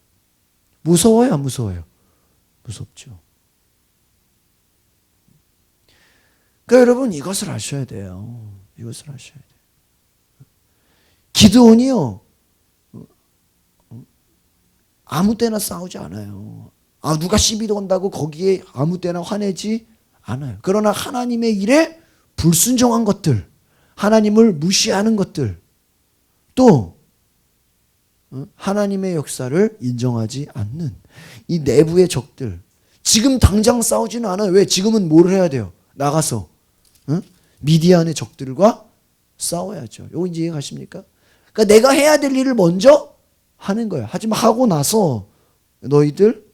Speaker 1: 무서워요, 안 무서워요? 무섭죠. 그러니까 여러분 이것을 아셔야 돼요. 이것을 아셔야 돼요. 기드온이요, 아무 때나 싸우지 않아요. 누가 시비 건다고 거기에 아무 때나 화내지 않아요. 그러나 하나님의 일에 불순종한 것들, 하나님을 무시하는 것들, 또 하나님의 역사를 인정하지 않는 이 내부의 적들, 지금 당장 싸우지는 않아요. 왜? 지금은 뭘 해야 돼요? 나가서 미디안의 적들과 싸워야죠. 요거 이제 이해 가십니까? 그러니까 내가 해야 될 일을 먼저 하는 거예요. 하지만 하고 나서 너희들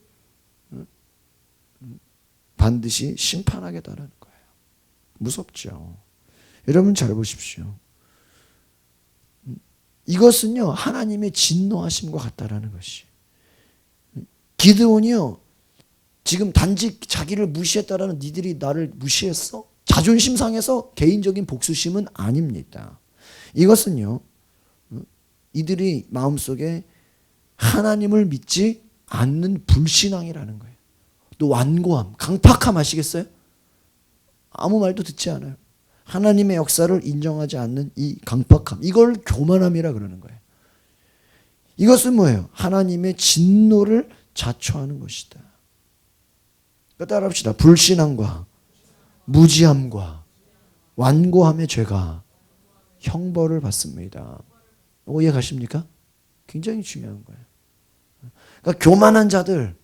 Speaker 1: 반드시 심판하겠다는 거예요. 무섭죠. 여러분 잘 보십시오. 이것은요, 하나님의 진노하심과 같다라는 것이. 기드온이요, 지금 단지 자기를 무시했다라는, 니들이 나를 무시했어? 자존심 상해서 개인적인 복수심은 아닙니다. 이것은요, 이들이 마음속에 하나님을 믿지 않는 불신앙이라는 거예요. 또 완고함, 강팍함 아시겠어요? 아무 말도 듣지 않아요. 하나님의 역사를 인정하지 않는 이 강팍함, 이걸 교만함이라 그러는 거예요. 이것은 뭐예요? 하나님의 진노를 자초하는 것이다. 따라합시다. 불신앙과 무지함과 완고함의 죄가 형벌을 받습니다. 이해 가십니까? 굉장히 중요한 거예요. 그러니까 교만한 자들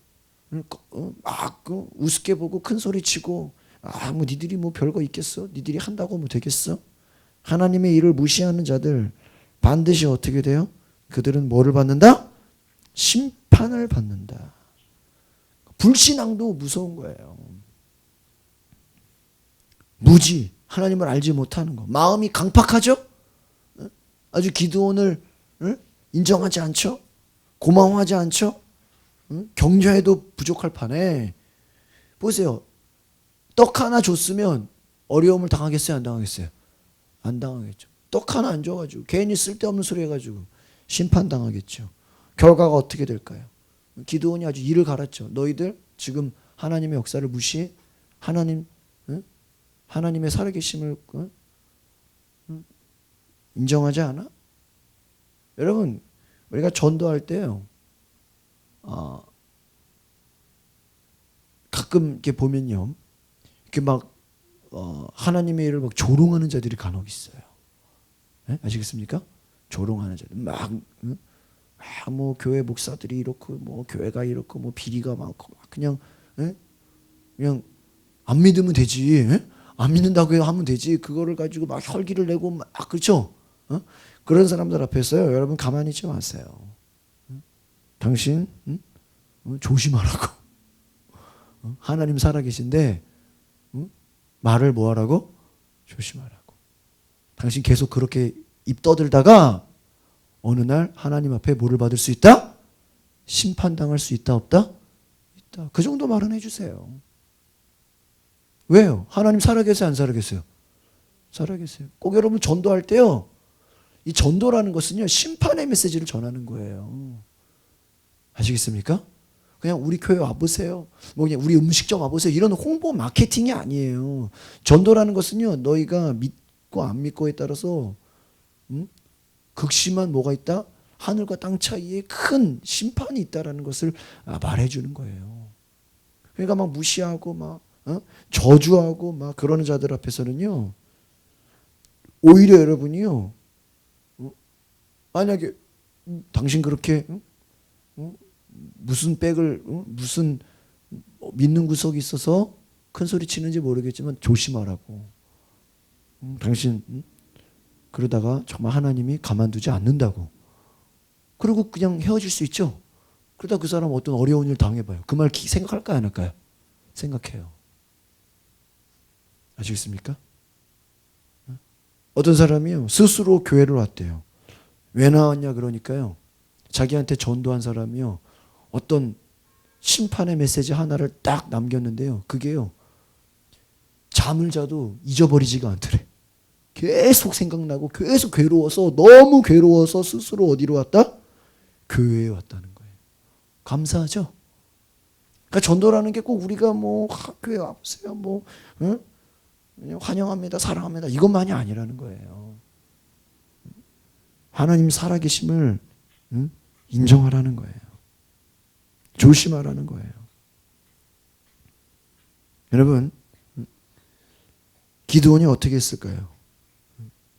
Speaker 1: 막 우습게 보고 큰 소리 치고, 뭐 니들이 뭐 별거 있겠어? 니들이 한다고 뭐 되겠어? 하나님의 일을 무시하는 자들 반드시 어떻게 돼요? 그들은 뭐를 받는다? 심판을 받는다. 불신앙도 무서운 거예요. 무지, 하나님을 알지 못하는 거, 마음이 강팍하죠? 아주 기드온을 인정하지 않죠? 고마워하지 않죠? 격려해도 부족할 판에. 보세요. 떡 하나 줬으면 어려움을 당하겠어요, 안 당하겠어요? 안 당하겠죠. 떡 하나 안 줘가지고 괜히 쓸데없는 소리 해가지고 심판당하겠죠. 결과가 어떻게 될까요? 기드온이 아주 이를 갈았죠. 너희들 지금 하나님의 역사를 무시해? 하나님의 살아계심을 인정하지 않아? 여러분, 우리가 전도할 때요, 가끔 이렇게 보면요, 이렇게 막 하나님의 일을 막 조롱하는 자들이 간혹 있어요. 네? 아시겠습니까? 조롱하는 자들, 뭐 교회 목사들이 이렇고, 뭐 교회가 이렇고, 뭐 비리가 많고, 그냥 안 믿으면 되지, 안 믿는다고 하면 되지, 그거를 가지고 막 혈기를 내고 막, 그렇죠? 그런 사람들 앞에서요, 여러분 가만히 있지 마세요. 당신 조심하라고. 하나님 살아계신데 말을 뭐하라고? 조심하라고. 당신 계속 그렇게 입 떠들다가 어느 날 하나님 앞에 뭐를 받을 수 있다? 심판당할 수 있다, 없다? 있다. 그 정도 말은 해주세요. 왜요? 하나님 살아계세요, 안 살아계세요? 살아계세요. 꼭 여러분 전도할 때요, 이 전도라는 것은요, 심판의 메시지를 전하는 거예요. 아시겠습니까? 그냥 우리 교회 와보세요. 뭐 그냥 우리 음식점 와보세요. 이런 홍보 마케팅이 아니에요. 전도라는 것은요, 너희가 믿고 안 믿고에 따라서 극심한 뭐가 있다? 하늘과 땅 차이에 큰 심판이 있다라는 것을 말해주는 거예요. 그러니까 막 무시하고 막 저주하고 막 그러는 자들 앞에서는요, 오히려 여러분이요, 만약에 당신 그렇게 무슨 백을 무슨 믿는 구석이 있어서 큰 소리 치는지 모르겠지만 조심하라고. 당신 그러다가 정말 하나님이 가만두지 않는다고. 그리고 그냥 헤어질 수 있죠. 그러다 그 사람 어떤 어려운 일 당해봐요. 그 말 생각할까요, 안 할까요? 생각해요. 아시겠습니까? 어떤 사람이요, 스스로 교회를 왔대요. 왜 나왔냐 그러니까요, 자기한테 전도한 사람이요, 어떤 심판의 메시지 하나를 딱 남겼는데요, 그게요, 잠을 자도 잊어버리지가 않더래. 계속 생각나고 계속 괴로워서, 너무 괴로워서 스스로 어디로 왔다? 교회에 왔다는 거예요. 감사하죠? 그러니까 전도라는 게 꼭 우리가 뭐 교회 와보세요, 뭐 환영합니다, 사랑합니다, 이것만이 아니라는 거예요. 하나님 살아계심을 인정하라는 거예요. 조심하라는 거예요. 여러분, 기드온이 어떻게 했을까요?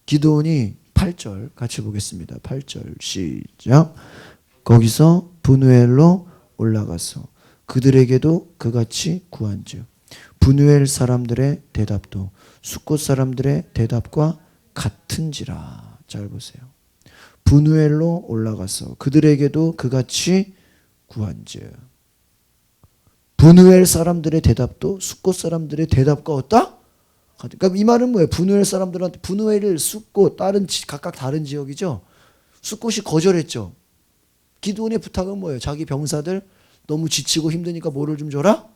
Speaker 1: 기드온이 8절 같이 보겠습니다. 8절 시작. 거기서 브누엘로 올라가서 그들에게도 그같이 구한즉 브누엘 사람들의 대답도 숫곳 사람들의 대답과 같은지라. 잘 보세요. 브누엘로 올라가서 그들에게도 그같이 구한즉, 브누엘 사람들의 대답도 숫곳 사람들의 대답과 어따? 그러니까 이 말은 뭐예요? 브누엘 사람들한테, 브누엘, 숫곳, 각각 다른 지역이죠. 숫곳이 거절했죠. 기드온의 부탁은 뭐예요? 자기 병사들 너무 지치고 힘드니까 뭐를 좀 줘라?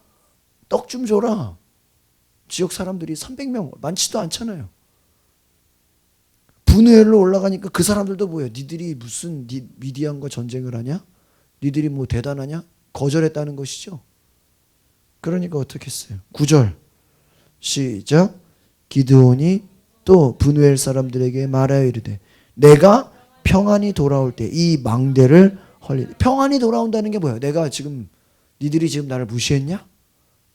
Speaker 1: 떡 좀 줘라. 지역 사람들이 300명, 많지도 않잖아요. 브누엘로 올라가니까 그 사람들도 뭐예요? 니들이 무슨 미디안과 전쟁을 하냐? 니들이 뭐 대단하냐? 거절했다는 것이죠. 그러니까 어떻게 했어요? 9절 시작. 기드온이 또 브누엘 사람들에게 말하여 이르되 내가 평안히 돌아올 때 이 망대를 헐리. 평안히 돌아온다는 게 뭐예요? 내가 지금, 니들이 지금 나를 무시했냐?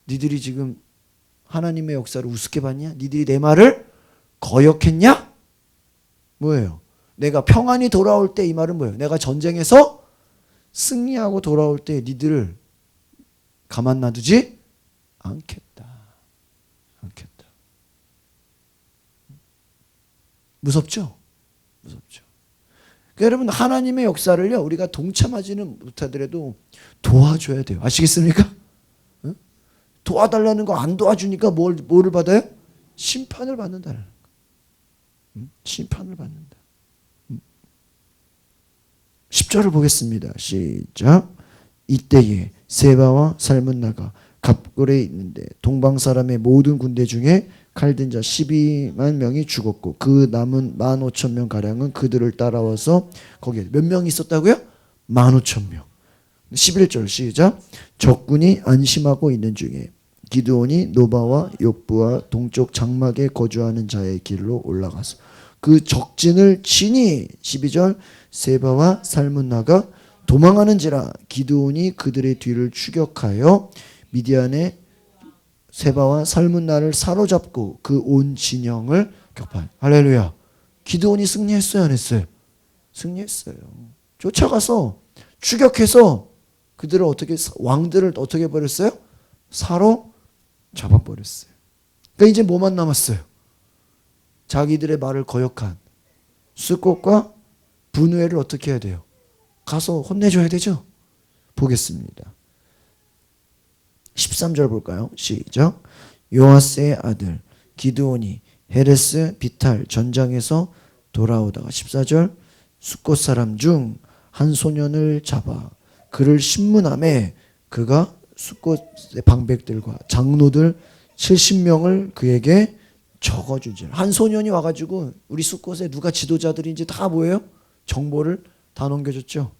Speaker 1: 니들이 지금 하나님의 역사를 우습게 봤냐? 니들이 내 말을 거역했냐? 뭐예요? 내가 평안히 돌아올 때, 이 말은 뭐예요? 내가 전쟁에서 승리하고 돌아올 때 니들을 가만 놔두지 않겠다. 무섭죠? 무섭죠. 그러니까 여러분, 하나님의 역사를요, 우리가 동참하지는 못하더라도 도와줘야 돼요. 아시겠습니까? 도와달라는 거 안 도와주니까 뭐를 받아요? 심판을 받는다는 거. 심판을 받는다. 10절을 보겠습니다. 시작. 이때에 세바와 살문나가 갑골에 있는데 동방 사람의 모든 군대 중에 칼든 자 12만 명이 죽었고 그 남은 15,000명 가량은 그들을 따라와서 거기에 몇 명이 있었다고요? 15,000명. 11절 시작. 적군이 안심하고 있는 중에 기드온이 노바와 욥부와 동쪽 장막에 거주하는 자의 길로 올라가서 그 적진을 치니 12절 세바와 살문나가 도망하는지라 기드온이 그들의 뒤를 추격하여 미디안의 세바와 살문나를 사로잡고 그 온 진영을 격파한. 할렐루야. 기드온이 승리했어요, 안 했어요? 승리했어요. 쫓아가서 추격해서 그들을 왕들을 어떻게 해버렸어요? 사로잡아버렸어요. 그러니까 이제 뭐만 남았어요? 자기들의 말을 거역한 숫곳과 브누엘을 어떻게 해야 돼요? 가서 혼내줘야 되죠? 보겠습니다. 13절 볼까요? 시작. 요아스의 아들 기드온이 헤레스 비탈 전장에서 돌아오다가 14절 숫곳 사람 중 한 소년을 잡아 그를 신문함에 그가 숫곳의 방백들과 장로들 70명을 그에게 적어주지. 한 소년이 와가지고 우리 숫곳에 누가 지도자들인지 다 뭐예요? 정보를 다 넘겨줬죠.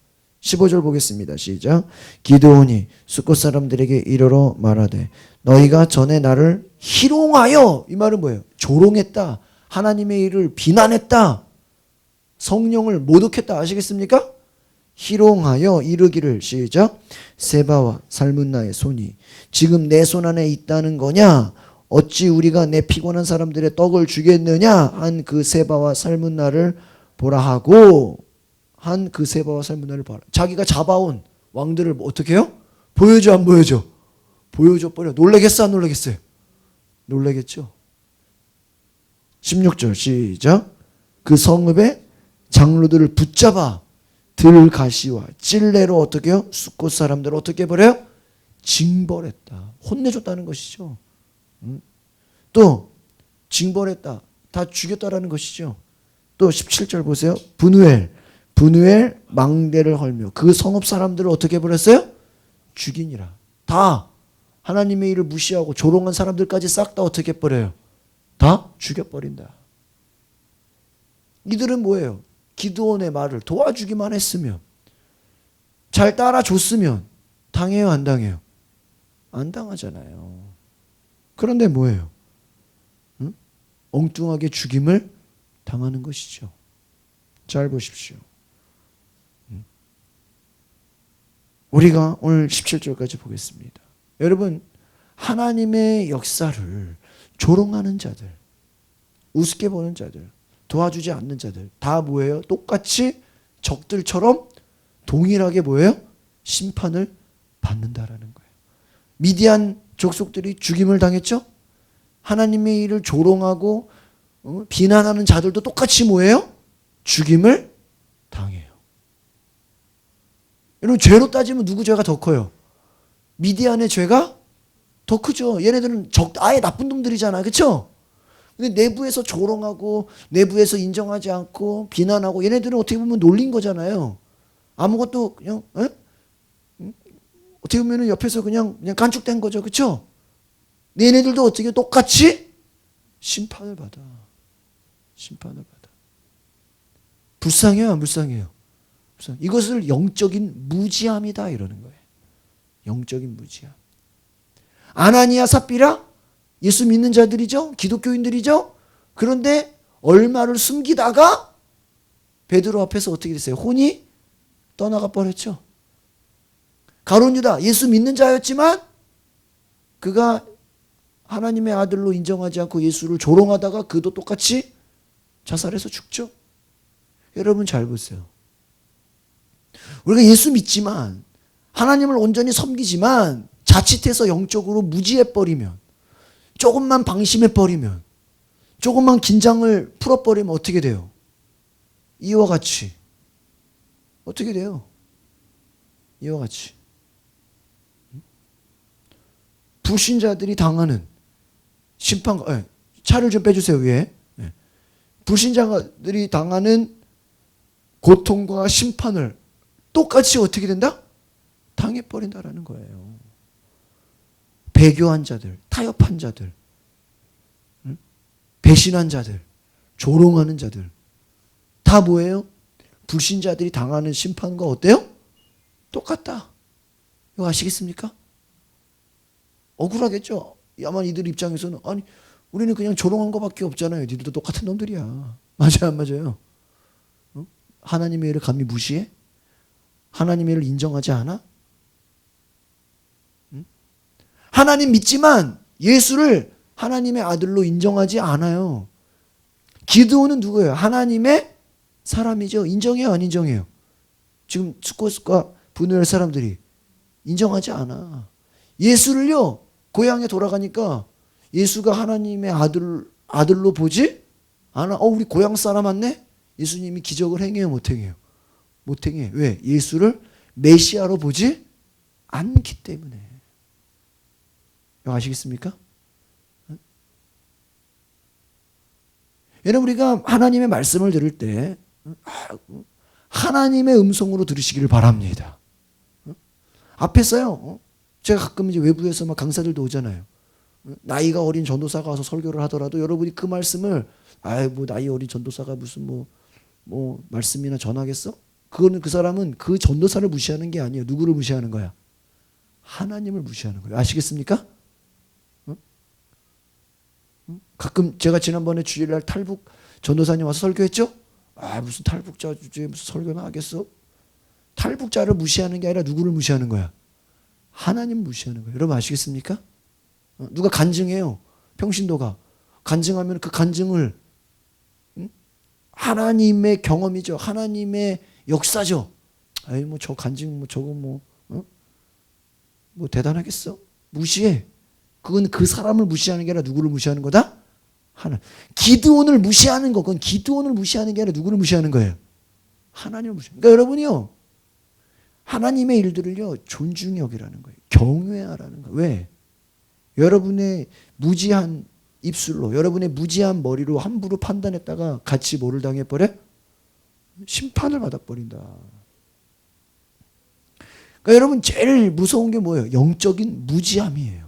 Speaker 1: 15절 보겠습니다. 시작. 기드온이 숫곳 사람들에게 이르러 말하되 너희가 전에 나를 희롱하여, 이 말은 뭐예요? 조롱했다. 하나님의 일을 비난했다. 성령을 모독했다. 아시겠습니까? 희롱하여 이르기를, 시작. 세바와 살문나의 손이 지금 내 손 안에 있다는 거냐? 어찌 우리가 내 피곤한 사람들의 떡을 주겠느냐? 한 그 세바와 살문나를 보라 하고, 한 그 세바와 살문나를 보라. 자기가 잡아온 왕들을 어떻게 해요? 보여줘 안 보여줘? 보여줘 버려. 놀라겠어 안 놀라겠어요? 놀라겠죠. 16절 시작. 그 성읍의 장로들을 붙잡아 들가시와 찔레로 어떻게 해요? 숫곳 사람들을 어떻게 해버려요? 징벌했다. 혼내줬다는 것이죠. 또 징벌했다. 다 죽였다라는 것이죠. 또 17절 보세요. 분우엘 망대를 헐며 그 성읍 사람들을 어떻게 해버렸어요? 죽이니라. 다 하나님의 일을 무시하고 조롱한 사람들까지 싹 다 어떻게 해버려요? 다 죽여버린다. 이들은 뭐예요? 기드온의 말을 도와주기만 했으면, 잘 따라줬으면 당해요 안 당해요? 안 당하잖아요. 그런데 뭐예요? 응? 엉뚱하게 죽임을 당하는 것이죠. 잘 보십시오. 우리가 오늘 17절까지 보겠습니다. 여러분, 하나님의 역사를 조롱하는 자들, 우습게 보는 자들, 도와주지 않는 자들 다 뭐예요? 똑같이 적들처럼 동일하게 뭐예요? 심판을 받는다라는 거예요. 미디안 족속들이 죽임을 당했죠? 하나님의 일을 조롱하고 비난하는 자들도 똑같이 뭐예요? 죽임을 당해요. 여러분, 죄로 따지면 누구 죄가 더 커요? 미디안의 죄가 더 크죠. 얘네들은 아예 나쁜 놈들이잖아. 그렇죠? 근데 내부에서 조롱하고 내부에서 인정하지 않고 비난하고, 얘네들은 어떻게 보면 놀린 거잖아요. 아무것도 그냥 어떻게 보면 옆에서 그냥 깐죽된 거죠. 그렇죠? 얘네들도 어떻게 똑같이 심판을 받아. 심판을 받아. 불쌍해요, 안 불쌍해요? 이것을 영적인 무지함이다 이러는 거예요. 영적인 무지함. 아나니아 삽비라 예수 믿는 자들이죠. 기독교인들이죠. 그런데 얼마를 숨기다가 베드로 앞에서 어떻게 됐어요? 혼이 떠나가 버렸죠. 가룟 유다 예수 믿는 자였지만 그가 하나님의 아들로 인정하지 않고 예수를 조롱하다가 그도 똑같이 자살해서 죽죠. 여러분 잘 보세요. 우리가 예수 믿지만, 하나님을 온전히 섬기지만 자칫해서 영적으로 무지해버리면, 조금만 방심해버리면, 조금만 긴장을 풀어버리면 어떻게 돼요? 이와 같이 어떻게 돼요? 이와 같이 불신자들이 당하는 심판과, 차를 좀 빼주세요 위에. 불신자들이 당하는 고통과 심판을 똑같이 어떻게 된다? 당해버린다라는 거예요. 배교한 자들, 타협한 자들, 배신한 자들, 조롱하는 자들 다 뭐예요? 불신자들이 당하는 심판과 어때요? 똑같다. 이거 아시겠습니까? 억울하겠죠? 아마 이들 입장에서는, 아니 우리는 그냥 조롱한 것밖에 없잖아요. 니들도 똑같은 놈들이야. 맞아요 안 맞아요? 하나님의 일을 감히 무시해? 하나님의 일을 인정하지 않아? 하나님 믿지만 예수를 하나님의 아들로 인정하지 않아요. 기드온은 누구예요? 하나님의 사람이죠. 인정해요 안 인정해요? 지금 숫곳과 분우엘 사람들이 인정하지 않아. 예수를요, 고향에 돌아가니까 예수가 하나님의 아들로 보지 않아. 우리 고향 사람 맞네? 예수님이 기적을 행해요 못 행해요? 못 행해. 왜? 예수를 메시아로 보지 않기 때문에. 아시겠습니까? 여러분, 우리가 하나님의 말씀을 들을 때 하나님의 음성으로 들으시기를 바랍니다. 앞에서요, 제가 가끔 이제 외부에서 막 강사들도 오잖아요. 나이가 어린 전도사가 와서 설교를 하더라도 여러분이 그 말씀을, 뭐 나이 어린 전도사가 무슨 뭐 말씀이나 전하겠어? 그거는 그 사람은 그 전도사를 무시하는 게 아니에요. 누구를 무시하는 거야? 하나님을 무시하는 거예요. 아시겠습니까? 가끔 제가 지난번에 주일날 탈북 전도사님 와서 설교했죠? 아, 무슨 탈북자 주제에 무슨 설교나 하겠어? 탈북자를 무시하는 게 아니라 누구를 무시하는 거야? 하나님 무시하는 거예요. 여러분 아시겠습니까? 누가 간증해요. 평신도가 간증하면 그 간증을 하나님의 경험이죠. 하나님의 역사죠. 아이 뭐 저 간증 뭐 저거 뭐 대단하겠어? 무시해. 그건 그 사람을 무시하는 게 아니라 누구를 무시하는 거다? 하나. 기드온을 무시하는 거, 그건 기드온을 무시하는 게 아니라 누구를 무시하는 거예요? 하나님을 무시하는 거예요. 그러니까 여러분이요, 하나님의 일들을요 존중히 여기라는 거예요. 경외하라는 거예요. 왜? 여러분의 무지한 입술로, 여러분의 무지한 머리로 함부로 판단했다가 같이 뭐를 당해버려? 심판을 받아버린다. 그러니까 여러분 제일 무서운 게 뭐예요? 영적인 무지함이에요.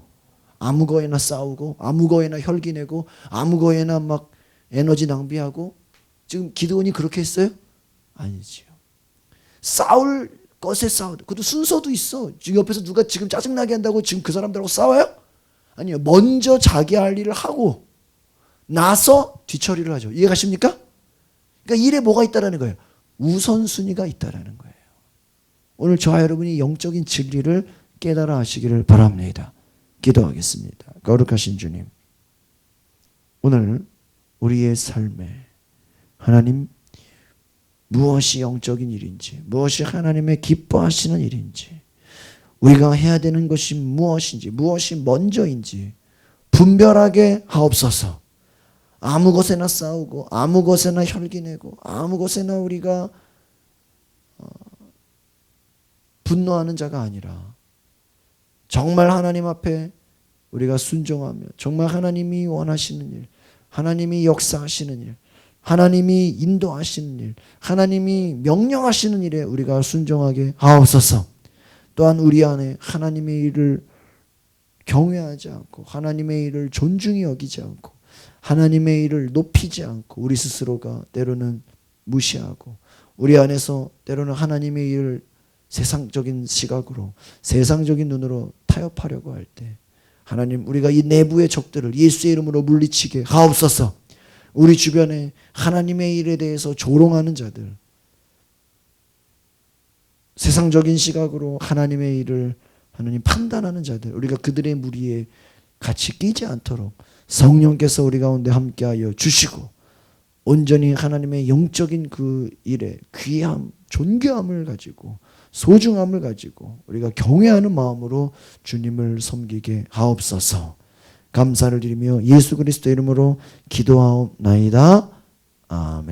Speaker 1: 아무 거에나 싸우고 아무 거에나 혈기 내고 아무 거에나 막 에너지 낭비하고. 지금 기드온이 그렇게 했어요? 아니지요. 싸울 것에 싸우다. 그것도 순서도 있어. 지금 옆에서 누가 지금 짜증나게 한다고 지금 그 사람들하고 싸워요? 아니요. 먼저 자기 할 일을 하고 나서 뒤처리를 하죠. 이해가십니까? 그러니까 일에 뭐가 있다라는 거예요? 우선순위가 있다라는 거예요. 오늘 저와 여러분이 영적인 진리를 깨달아 하시기를 바랍니다. 기도하겠습니다. 거룩하신 주님, 오늘 우리의 삶에 하나님 무엇이 영적인 일인지, 무엇이 하나님의 기뻐하시는 일인지, 우리가 해야 되는 것이 무엇인지, 무엇이 먼저인지 분별하게 하옵소서. 아무 것에나 싸우고 아무 것에나 혈기내고 아무 것에나 우리가 분노하는 자가 아니라 정말 하나님 앞에 우리가 순종하며 정말 하나님이 원하시는 일, 하나님이 역사하시는 일, 하나님이 인도하시는 일, 하나님이 명령하시는 일에 우리가 순종하게 하옵소서. 또한 우리 안에 하나님의 일을 경외하지 않고 하나님의 일을 존중히 여기지 않고 하나님의 일을 높이지 않고 우리 스스로가 때로는 무시하고 우리 안에서 때로는 하나님의 일을 세상적인 시각으로 세상적인 눈으로 타협하려고 할 때 하나님, 우리가 이 내부의 적들을 예수의 이름으로 물리치게 하옵소서. 우리 주변에 하나님의 일에 대해서 조롱하는 자들, 세상적인 시각으로 하나님의 일을 하나님 판단하는 자들, 우리가 그들의 무리에 같이 끼지 않도록 성령께서 우리 가운데 함께하여 주시고 온전히 하나님의 영적인 그 일에 귀함, 존귀함을 가지고 소중함을 가지고 우리가 경외하는 마음으로 주님을 섬기게 하옵소서. 감사를 드리며 예수 그리스도 이름으로 기도하옵나이다. 아멘.